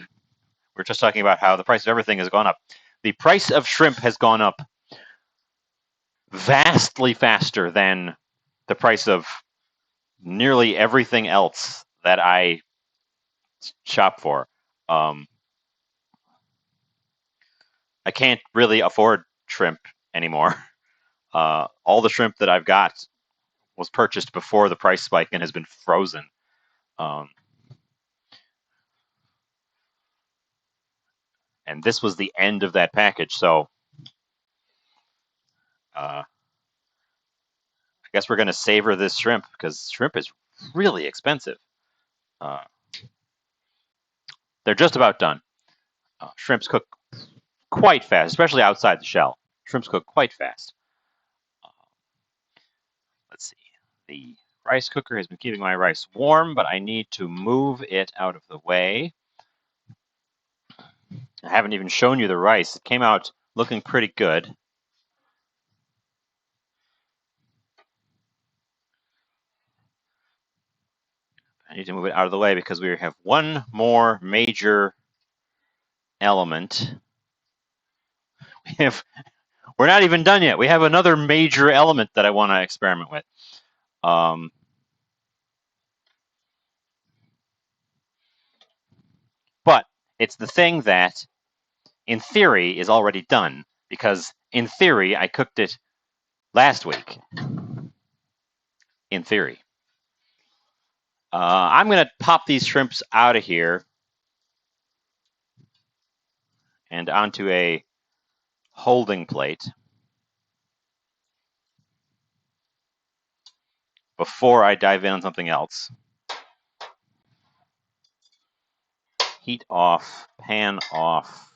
we're just talking about how the price of everything has gone up. The price of shrimp has gone up vastly faster than the price of nearly everything else that I shop for. I can't really afford shrimp anymore. All the shrimp that I've got was purchased before the price spike and has been frozen. And this was the end of that package, so I guess we're going to savor this shrimp because shrimp is really expensive. They're just about done. Shrimps cook quite fast, especially outside the shell. Shrimps cook quite fast. Let's see. The rice cooker has been keeping my rice warm, but I need to move it out of the way. I haven't even shown you the rice. It came out looking pretty good. I need to move it out of the way because we have one more major element. We're not even done yet. We have another major element that I want to experiment with. But it's the thing that, in theory, is already done because, in theory, I cooked it last week. In theory. I'm going to pop these shrimps out of here and onto a holding plate before I dive in on something else. Heat off, pan off.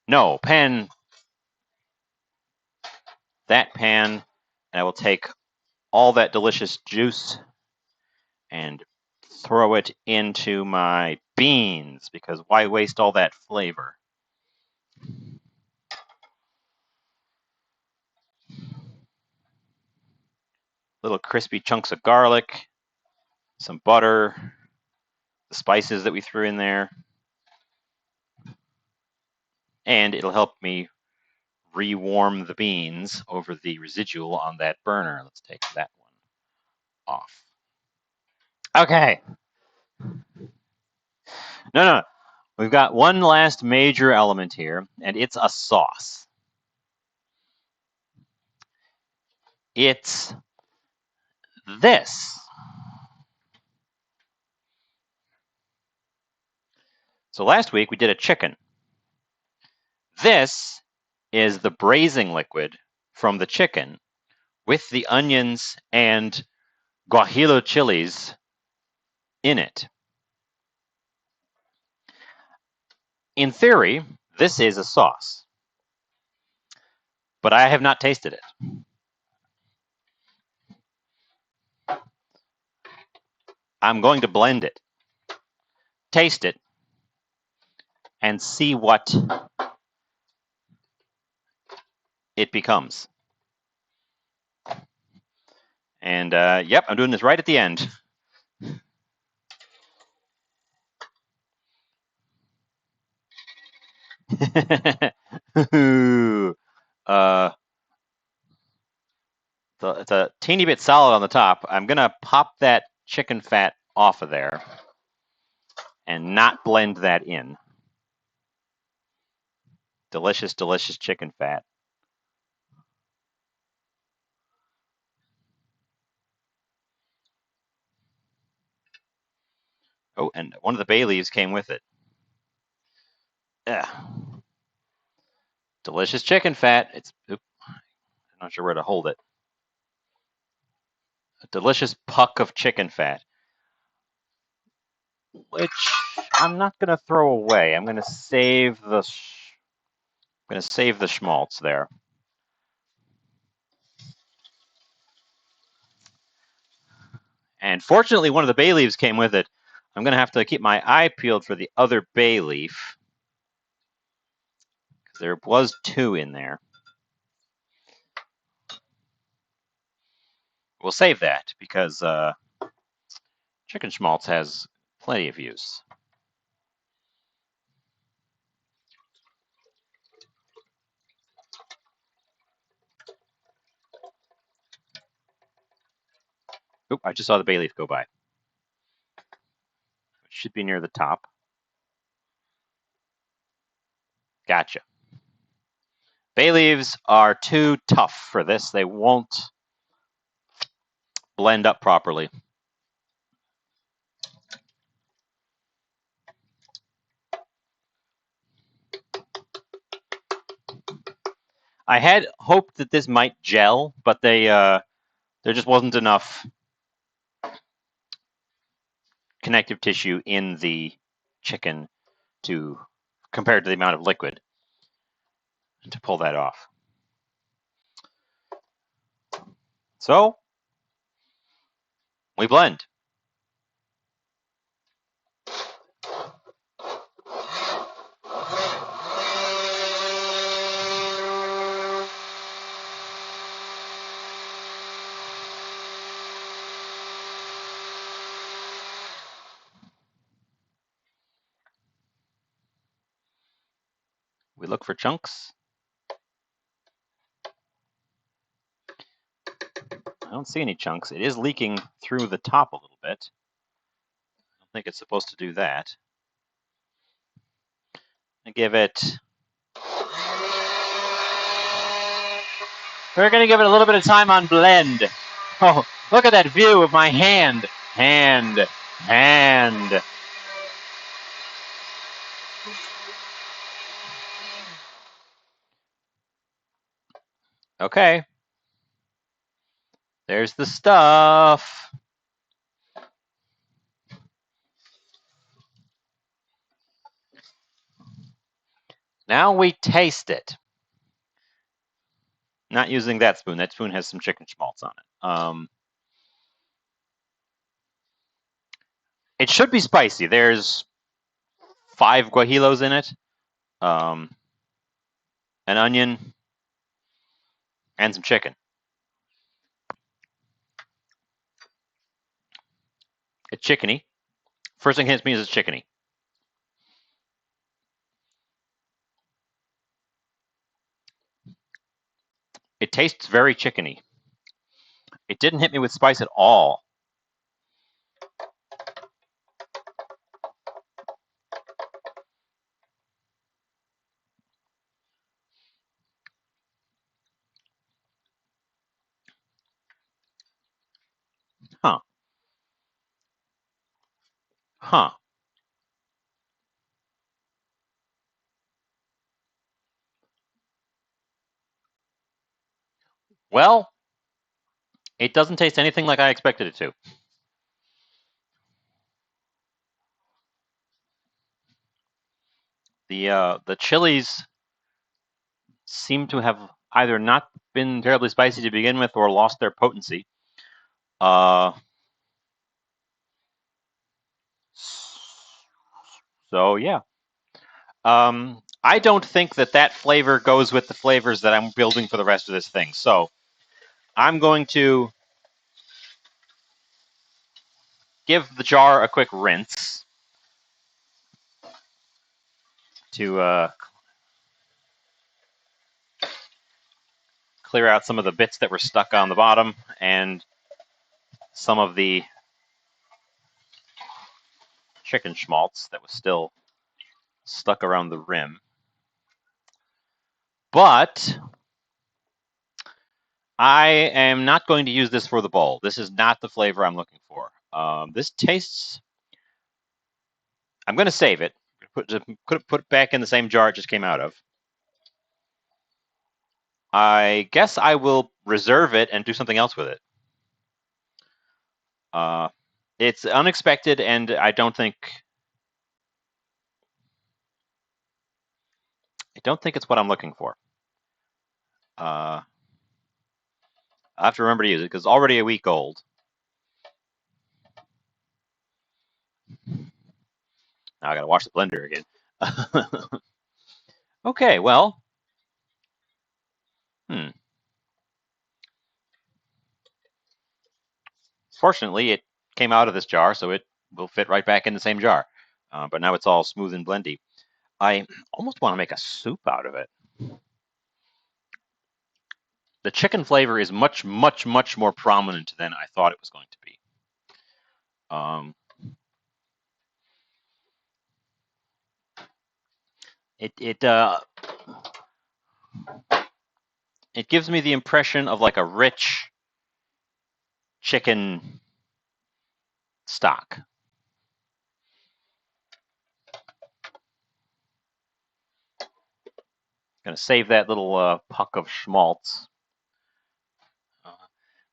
No, pan, that pan, and I will take all that delicious juice and throw it into my beans because why waste all that flavor? Little crispy chunks of garlic, some butter, the spices that we threw in there, and it'll help me rewarm the beans over the residual on that burner. Let's take that one off. Okay. No. We've got one last major element here, and it's a sauce. It's this. So last week we did a chicken. This is the braising liquid from the chicken with the onions and guajillo chilies in it. In theory, this is a sauce, but I have not tasted it. I'm going to blend it, taste it, and see what it becomes. And yep, I'm doing this right at the end. It's a teeny bit solid on the top. I'm going to pop that chicken fat off of there and not blend that in. Delicious, delicious chicken fat. Oh, and one of the bay leaves came with it. Yeah. Delicious chicken fat. I'm not sure where to hold it. A delicious puck of chicken fat, which I'm not going to throw away. I'm going to save the schmaltz there. And fortunately, one of the bay leaves came with it. I'm going to have to keep my eye peeled for the other bay leaf. There was 2 in there. We'll save that because chicken schmaltz has plenty of use. Oop, I just saw the bay leaf go by. It should be near the top. Gotcha. Bay leaves are too tough for this. They won't blend up properly. I had hoped that this might gel, but there just wasn't enough connective tissue in the chicken compared to the amount of liquid to pull that off. So we blend. We look for chunks. I don't see any chunks. It is leaking through the top a little bit. I don't think it's supposed to do that. I give it. We're going to give it a little bit of time on blend. Oh, look at that view of my hand. Hand. Okay. There's the stuff. Now we taste it. Not using that spoon. That spoon has some chicken schmaltz on it. It should be spicy. There's 5 guajillos in it, an onion, and some chicken. It's chickeny. First thing hits me is it's chickeny. It tastes very chickeny. It didn't hit me with spice at all. Huh. Well, it doesn't taste anything like I expected it to. The chilies seem to have either not been terribly spicy to begin with or lost their potency. So yeah. I don't think that flavor goes with the flavors that I'm building for the rest of this thing. So I'm going to give the jar a quick rinse to clear out some of the bits that were stuck on the bottom and some of the chicken schmaltz that was still stuck around the rim. But I am not going to use this for the bowl. This is not the flavor I'm looking for. This tastes... I'm going to save it. Put it back in the same jar it just came out of. I guess I will reserve it and do something else with it. It's unexpected, and I don't think it's what I'm looking for. I have to remember to use it because it's already a week old. Now I got to wash the blender again. Okay, well, Fortunately, it came out of this jar, so it will fit right back in the same jar. But now it's all smooth and blendy. I almost want to make a soup out of it. The chicken flavor is much, much, much more prominent than I thought it was going to be. It gives me the impression of like a rich chicken stock. Gonna save that little puck of schmaltz.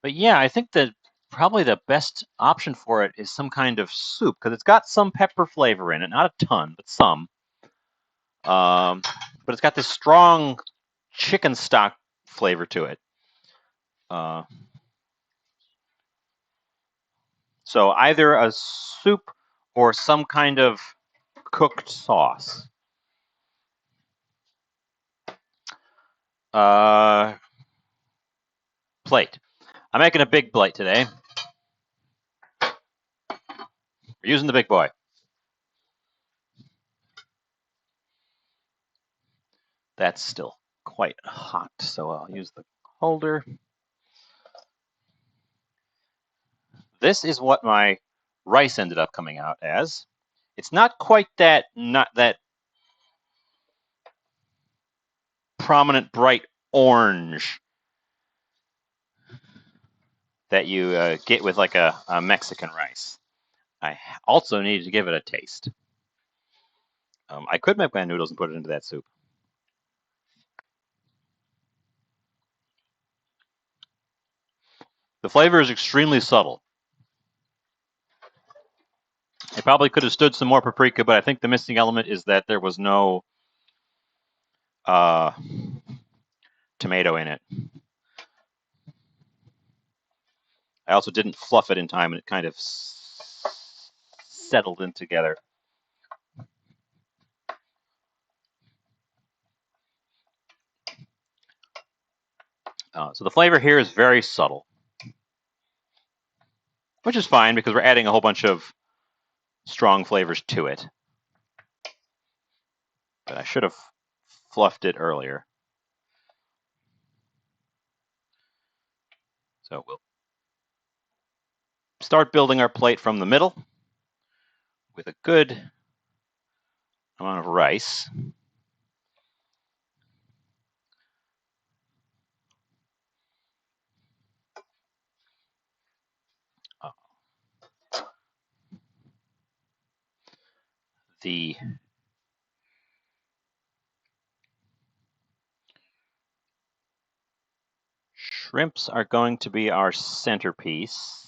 But yeah, I think that probably the best option for it is some kind of soup because it's got some pepper flavor in it, not a ton, but some. But it's got this strong chicken stock flavor to it. So either a soup or some kind of cooked sauce. Plate. I'm making a big plate today. We're using the big boy. That's still quite hot, so I'll use the holder. This is what my rice ended up coming out as. It's not quite that prominent bright orange that you get with like a Mexican rice. I also needed to give it a taste. I could make my noodles and put it into that soup. The flavor is extremely subtle. It probably could have stood some more paprika, but I think the missing element is that there was no tomato in it. I also didn't fluff it in time, and it kind of settled in together. So the flavor here is very subtle, which is fine because we're adding a whole bunch of strong flavors to it. But I should have fluffed it earlier. So we'll start building our plate from the middle with a good amount of rice. The shrimps are going to be our centerpiece.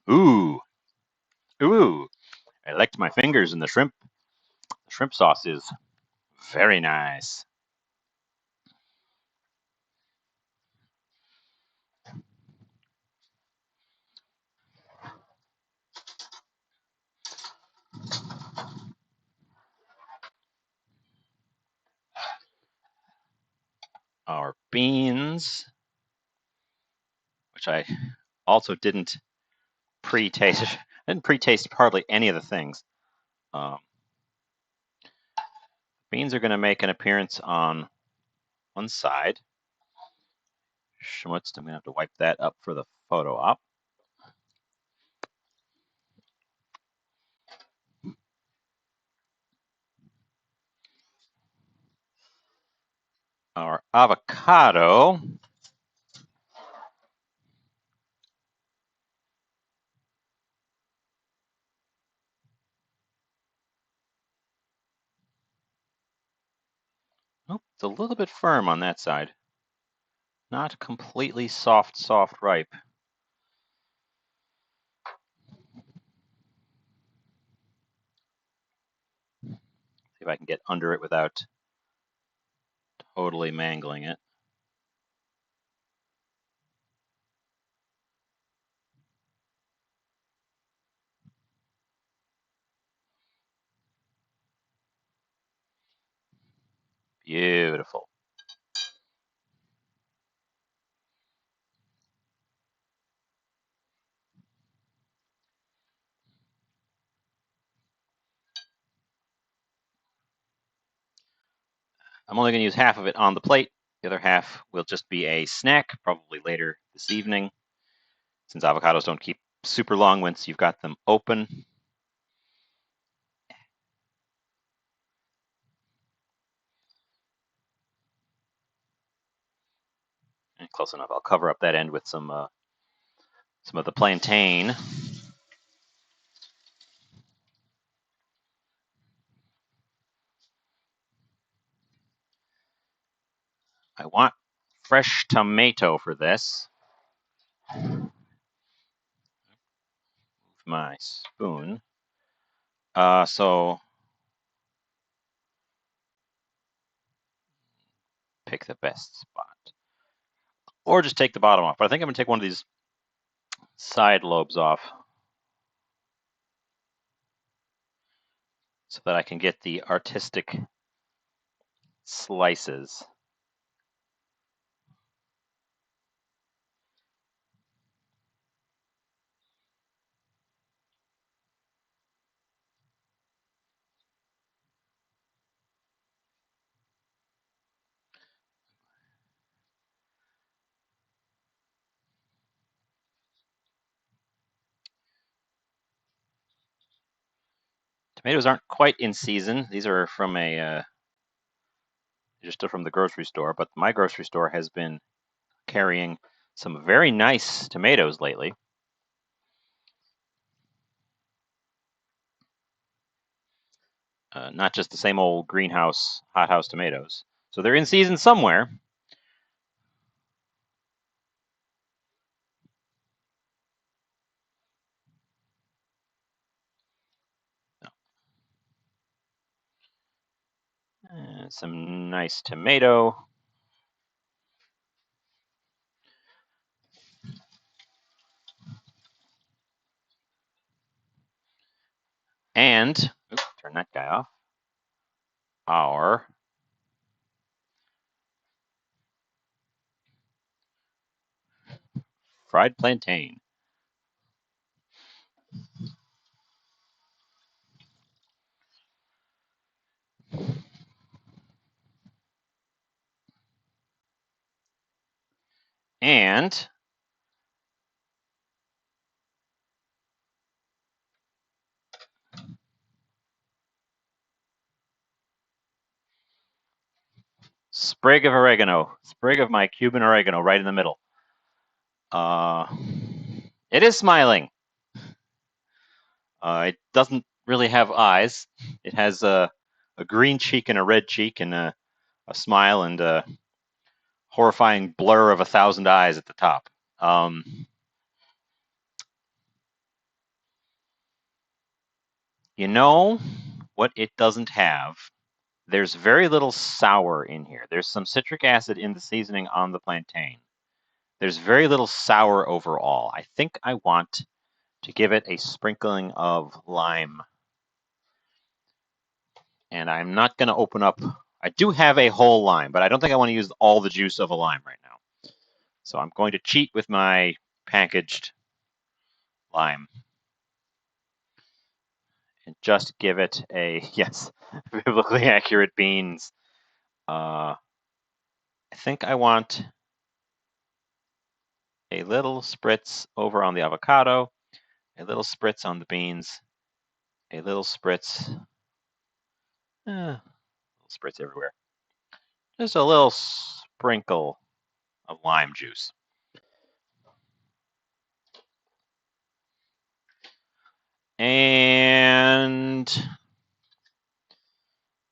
Ooh. I licked my fingers in the shrimp. The shrimp sauce is very nice. our beans, which I also didn't pre-taste. I didn't pre-taste hardly any of the things. Beans are going to make an appearance on one side. Schmutz, I'm going to have to wipe that up for the photo op. Our avocado. Oh, it's a little bit firm on that side. Not completely soft ripe. See if I can get under it without totally mangling it. Beautiful. I'm only going to use half of it on the plate. The other half will just be a snack, probably later this evening, since avocados don't keep super long once you've got them open. And close enough. I'll cover up that end with some of the plantain. I want fresh tomato for this. Move my spoon. So pick the best spot. Or just take the bottom off. But I think I'm going to take one of these side lobes off so that I can get the artistic slices. Tomatoes aren't quite in season. These are from they're still from the grocery store, but my grocery store has been carrying some very nice tomatoes lately. Not just the same old greenhouse, hothouse tomatoes. So they're in season somewhere. Some nice tomato. And, oops, turn that guy off, our fried plantain. And sprig of oregano, sprig of my Cuban oregano right in the middle. It is smiling. It doesn't really have eyes. It has a green cheek and a red cheek and a smile and a horrifying blur of 1,000 eyes at the top. You know what it doesn't have? There's very little sour in here. There's some citric acid in the seasoning on the plantain. There's very little sour overall. I think I want to give it a sprinkling of lime. And I'm not going to open up I do have a whole lime, but I don't think I want to use all the juice of a lime right now. So I'm going to cheat with my packaged lime and just give it a, yes, biblically accurate beans. I think I want a little spritz over on the avocado, a little spritz on the beans, a little spritz, little spritz everywhere. Just a little sprinkle of lime juice. And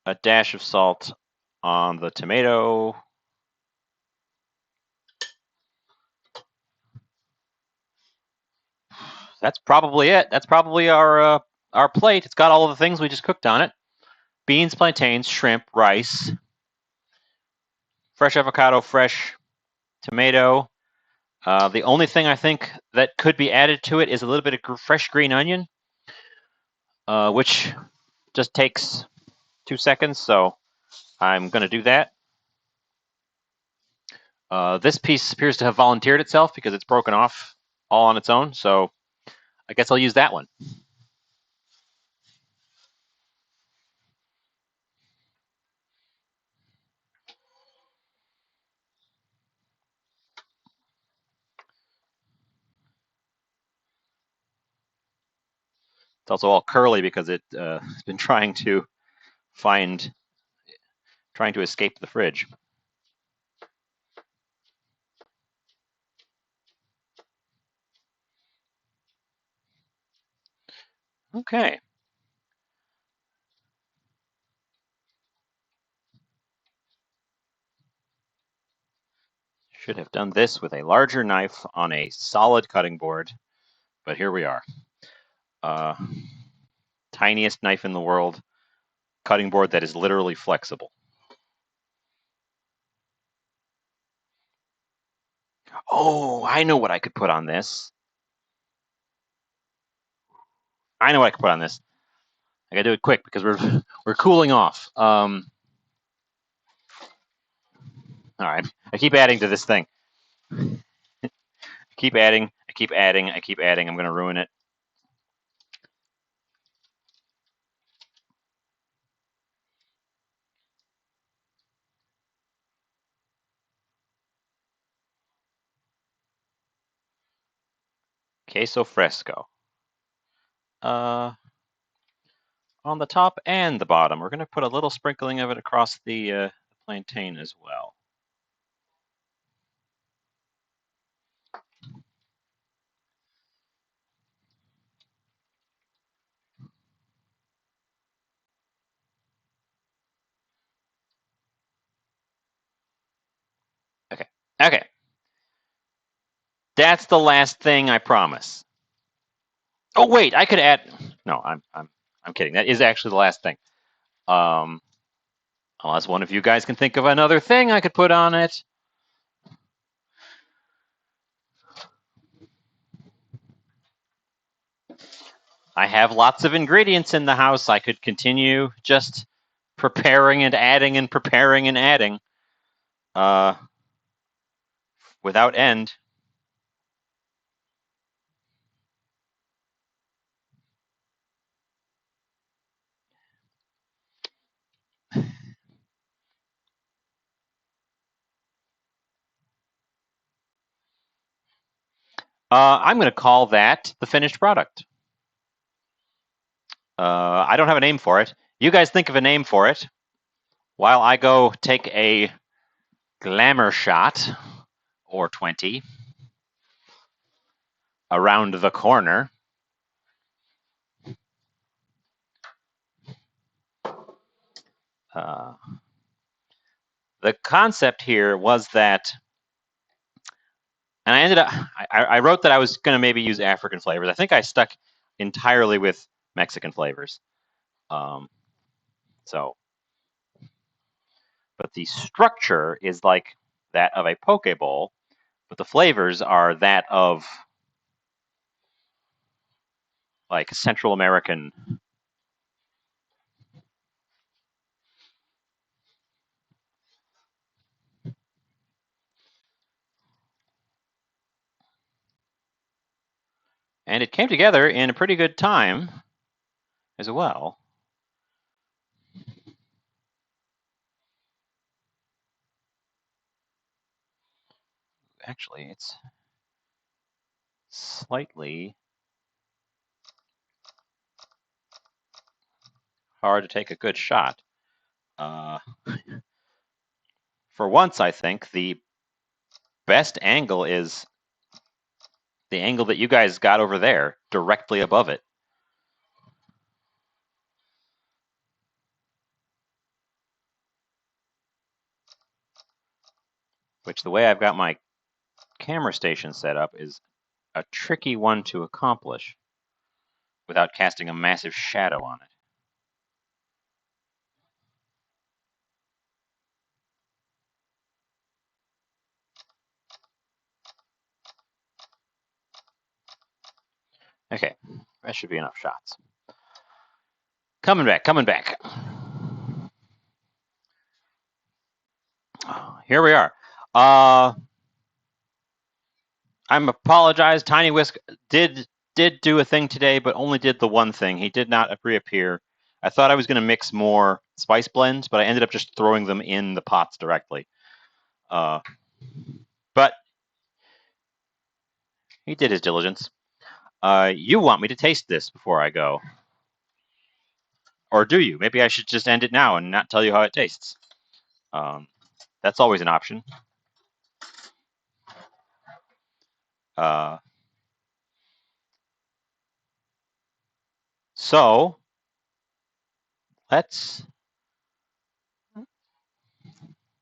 a dash of salt on the tomato. That's probably it. That's probably our plate. It's got all of the things we just cooked on it. Beans, plantains, shrimp, rice, fresh avocado, fresh tomato. The only thing I think that could be added to it is a little bit of fresh green onion, which just takes 2 seconds, so I'm going to do that. This piece appears to have volunteered itself because it's broken off all on its own, so I guess I'll use that one. It's also all curly because it's been trying to escape the fridge. Okay. Should have done this with a larger knife on a solid cutting board, but here we are. Tiniest knife in the world, cutting board that is literally flexible. Oh, I know what I could put on this. I know what I could put on this. I gotta do it quick because we're cooling off. All right, I keep adding to this thing. I keep adding. I'm gonna ruin it. Queso fresco. On the top and the bottom, we're gonna put a little sprinkling of it across the plantain as well. Okay. Okay. That's the last thing, I promise. Oh wait, I could add. No, I'm kidding. That is actually the last thing. Unless one of you guys can think of another thing I could put on it. I have lots of ingredients in the house. I could continue just preparing and adding and preparing and adding without end. I'm going to call that the finished product. I don't have a name for it. You guys think of a name for it while I go take a glamour shot or 20 around the corner. The concept here was that, and I ended up, I wrote that I was going to maybe use African flavors. I think I stuck entirely with Mexican flavors. So, but the structure is like that of a poke bowl, but the flavors are that of like Central American. And it came together in a pretty good time as well. Actually, it's slightly hard to take a good shot. For once, I think the best angle is the angle that you guys got over there, directly above it. Which, the way I've got my camera station set up, is a tricky one to accomplish without casting a massive shadow on it. Okay, that should be enough shots. Coming back. Here we are. I'm apologize. Tiny Whisk did do a thing today, but only did the one thing. He did not reappear. I thought I was going to mix more spice blends, but I ended up just throwing them in the pots directly. But he did his diligence. You want me to taste this before I go? Or do you? Maybe I should just end it now and not tell you how it tastes. That's always an option. So let's.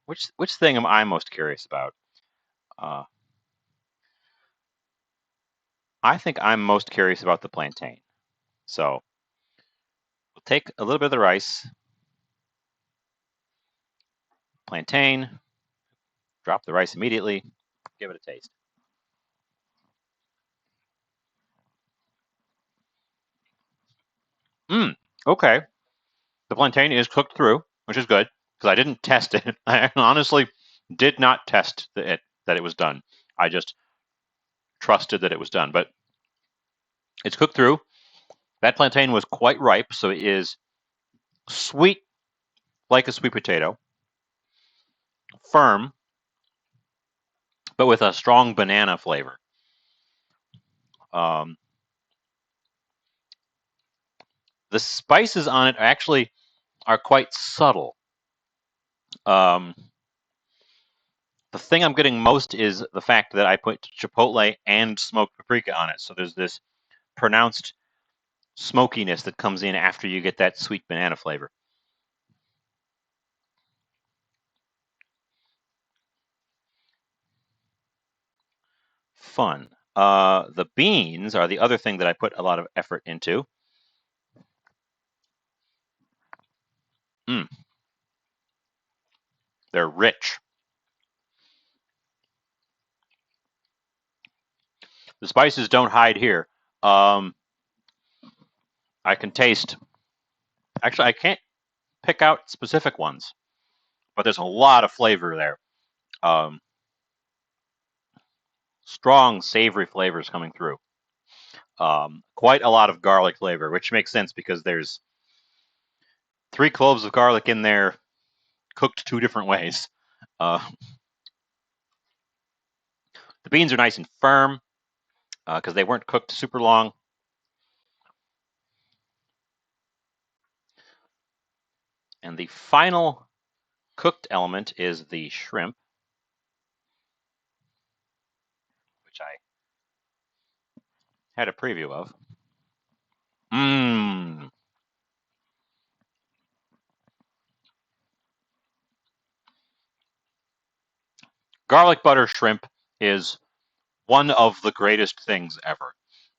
Which thing am I most curious about? I think I'm most curious about the plantain. So we'll take a little bit of the rice, plantain, drop the rice immediately, give it a taste. Okay. The plantain is cooked through, which is good, because I didn't test it. I honestly did not test that it was done. I just trusted that it was done. But it's cooked through. That plantain was quite ripe, so it is sweet like a sweet potato, firm, but with a strong banana flavor. The spices on it actually are quite subtle. The thing I'm getting most is the fact that I put chipotle and smoked paprika on it. So there's this pronounced smokiness that comes in after you get that sweet banana flavor. Fun. The beans are the other thing that I put a lot of effort into. They're rich. The spices don't hide here. I can taste. Actually, I can't pick out specific ones, but there's a lot of flavor there. Strong, savory flavors coming through. Quite a lot of garlic flavor, which makes sense because there's 3 cloves of garlic in there, cooked 2 different ways. The beans are nice and firm because they weren't cooked super long. And the final cooked element is the shrimp, which I had a preview of. Garlic butter shrimp is one of the greatest things ever.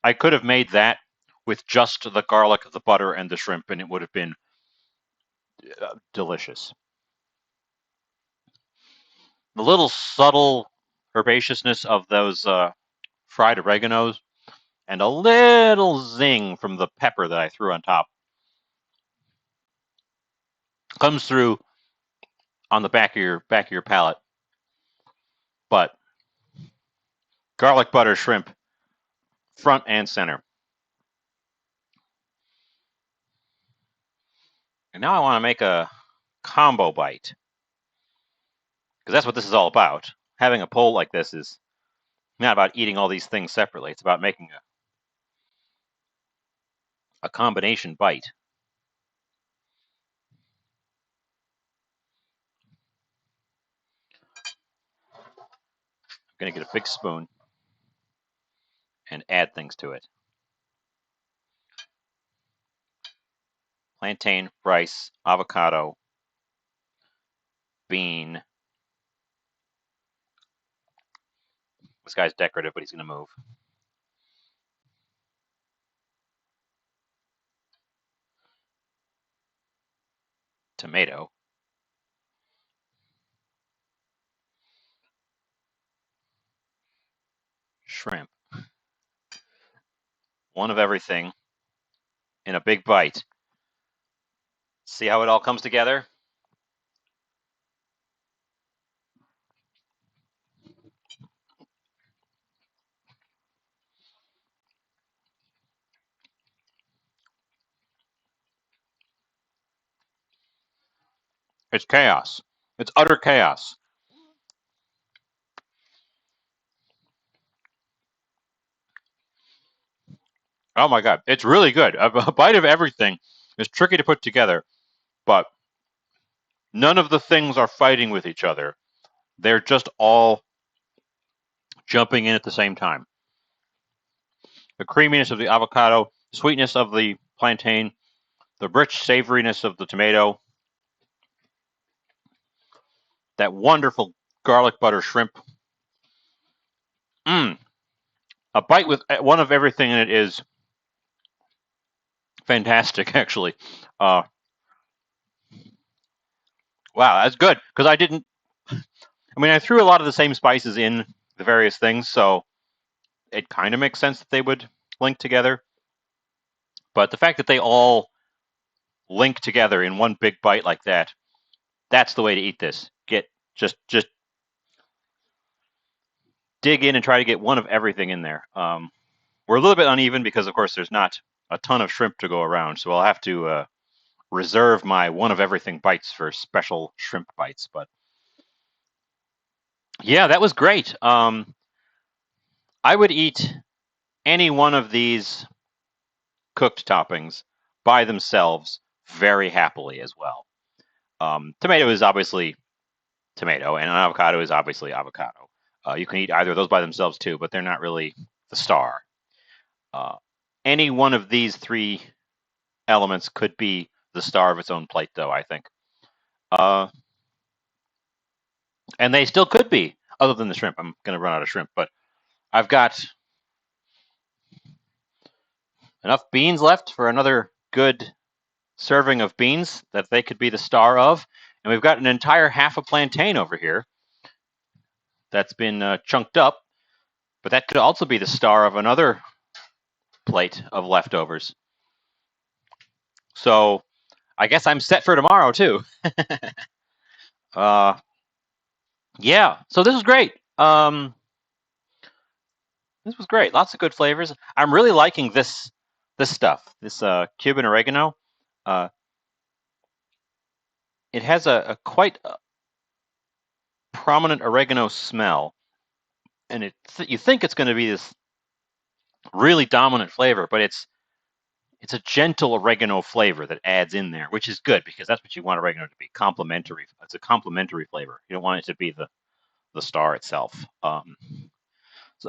I could have made that with just the garlic, the butter, and the shrimp, and it would have been delicious. The little subtle herbaceousness of those fried oreganos and a little zing from the pepper that I threw on top comes through on the back of your palate. But garlic butter shrimp, front and center. And now I want to make a combo bite, because that's what this is all about. Having a pole like this is not about eating all these things separately. It's about making a combination bite. I'm going to get a big spoon and add things to it. Plantain, rice, avocado, bean. This guy's decorative, but he's going to move. Tomato. Shrimp. One of everything in a big bite. See how it all comes together? It's chaos. It's utter chaos. Oh my God, it's really good. A bite of everything is tricky to put together, but none of the things are fighting with each other. They're just all jumping in at the same time. The creaminess of the avocado, sweetness of the plantain, the rich savoriness of the tomato, that wonderful garlic butter shrimp. A bite with one of everything in it is fantastic, actually. Wow, that's good, because I threw a lot of the same spices in the various things, so it kind of makes sense that they would link together. But the fact that they all link together in one big bite like that, that's the way to eat this. Just dig in and try to get one of everything in there. We're a little bit uneven because, of course, there's not a ton of shrimp to go around, so I'll have to reserve my one of everything bites for special shrimp bites. But yeah, that was great. I would eat any one of these cooked toppings by themselves very happily as well. Tomato is obviously tomato, and an avocado is obviously avocado. You can eat either of those by themselves too, but they're not really the star. Any one of these three elements could be the star of its own plate, though, I think. And they still could be, other than the shrimp. I'm going to run out of shrimp, but I've got enough beans left for another good serving of beans that they could be the star of. And we've got an entire half a plantain over here that's been chunked up, but that could also be the star of another plate of leftovers. So I guess I'm set for tomorrow too. Yeah, so this was great. This was great. Lots of good flavors. I'm really liking this stuff. This Cuban oregano. It has a quite prominent oregano smell, and you think it's going to be this really dominant flavor, but it's a gentle oregano flavor that adds in there, which is good because that's what you want oregano to be, complementary. It's a complementary flavor. You don't want it to be the star itself. So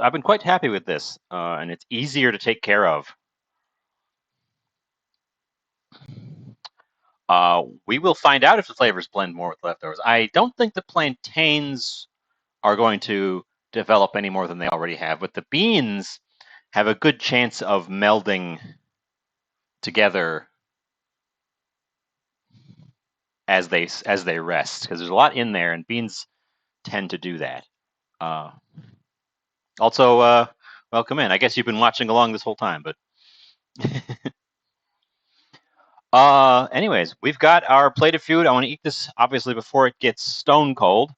I've been quite happy with this, and it's easier to take care of. We will find out if the flavors blend more with leftovers. I don't think the plantains are going to develop any more than they already have, but the beans have a good chance of melding together as they rest, because there's a lot in there, and beans tend to do that. Also, welcome in. I guess you've been watching along this whole time, but anyways, we've got our plate of food. I want to eat this obviously before it gets stone cold.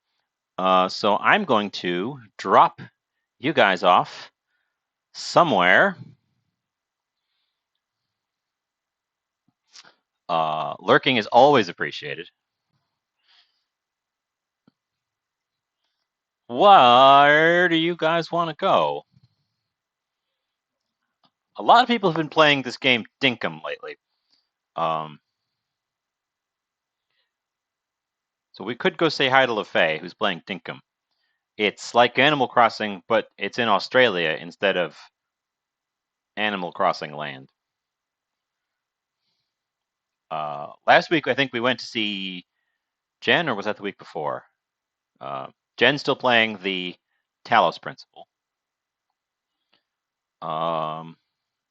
So I'm going to drop you guys off somewhere. Lurking is always appreciated. Where do you guys want to go? A lot of people have been playing this game Dinkum lately. So we could go say hi to LaFay, who's playing Dinkum. It's like Animal Crossing, but it's in Australia instead of Animal Crossing land. Last week, I think we went to see Jen, or was that the week before? Jen's still playing the Talos Principle.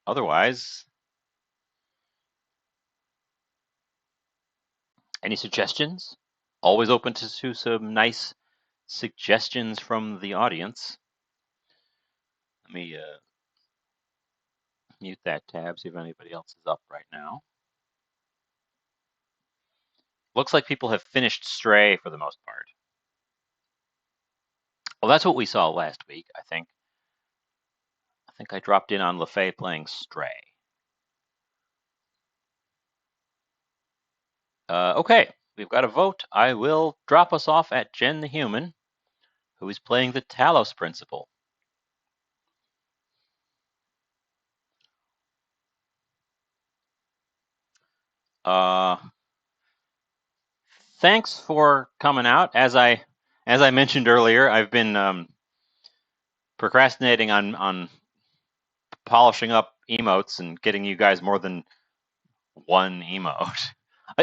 Otherwise, any suggestions? Always open to some nice suggestions from the audience. Let me mute that tab, see if anybody else is up right now. Looks like people have finished Stray for the most part. Well, that's what we saw last week, I think. I think I dropped in on LaFay playing Stray. Okay, we've got a vote. I will drop us off at Jen the Human, who is playing the Talos Principle. Thanks for coming out. As I mentioned earlier, I've been procrastinating on polishing up emotes and getting you guys more than one emote.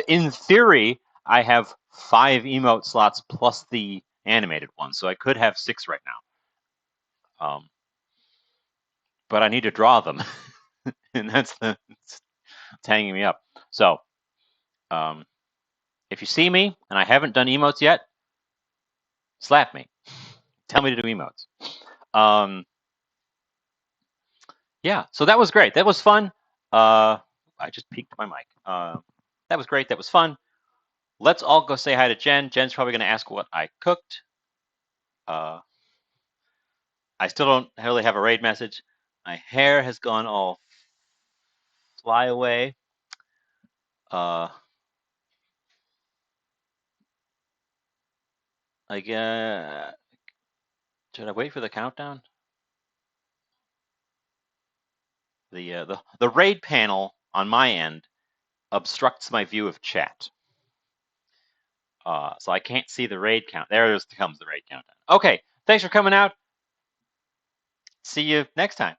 In theory, I have 5 emote slots plus the animated one, so I could have 6 right now. But I need to draw them, and that's it's hanging me up. So, if you see me and I haven't done emotes yet, slap me. Tell me to do emotes. Yeah, so that was great. That was fun. I just peeked my mic. That was great. That was fun. Let's all go say hi to Jen. Jen's probably going to ask what I cooked. I still don't really have a raid message. My hair has gone all fly away. Should I wait for the countdown? The raid panel on my end obstructs my view of chat. So I can't see the raid count. There comes the raid countdown. Okay, thanks for coming out. See you next time.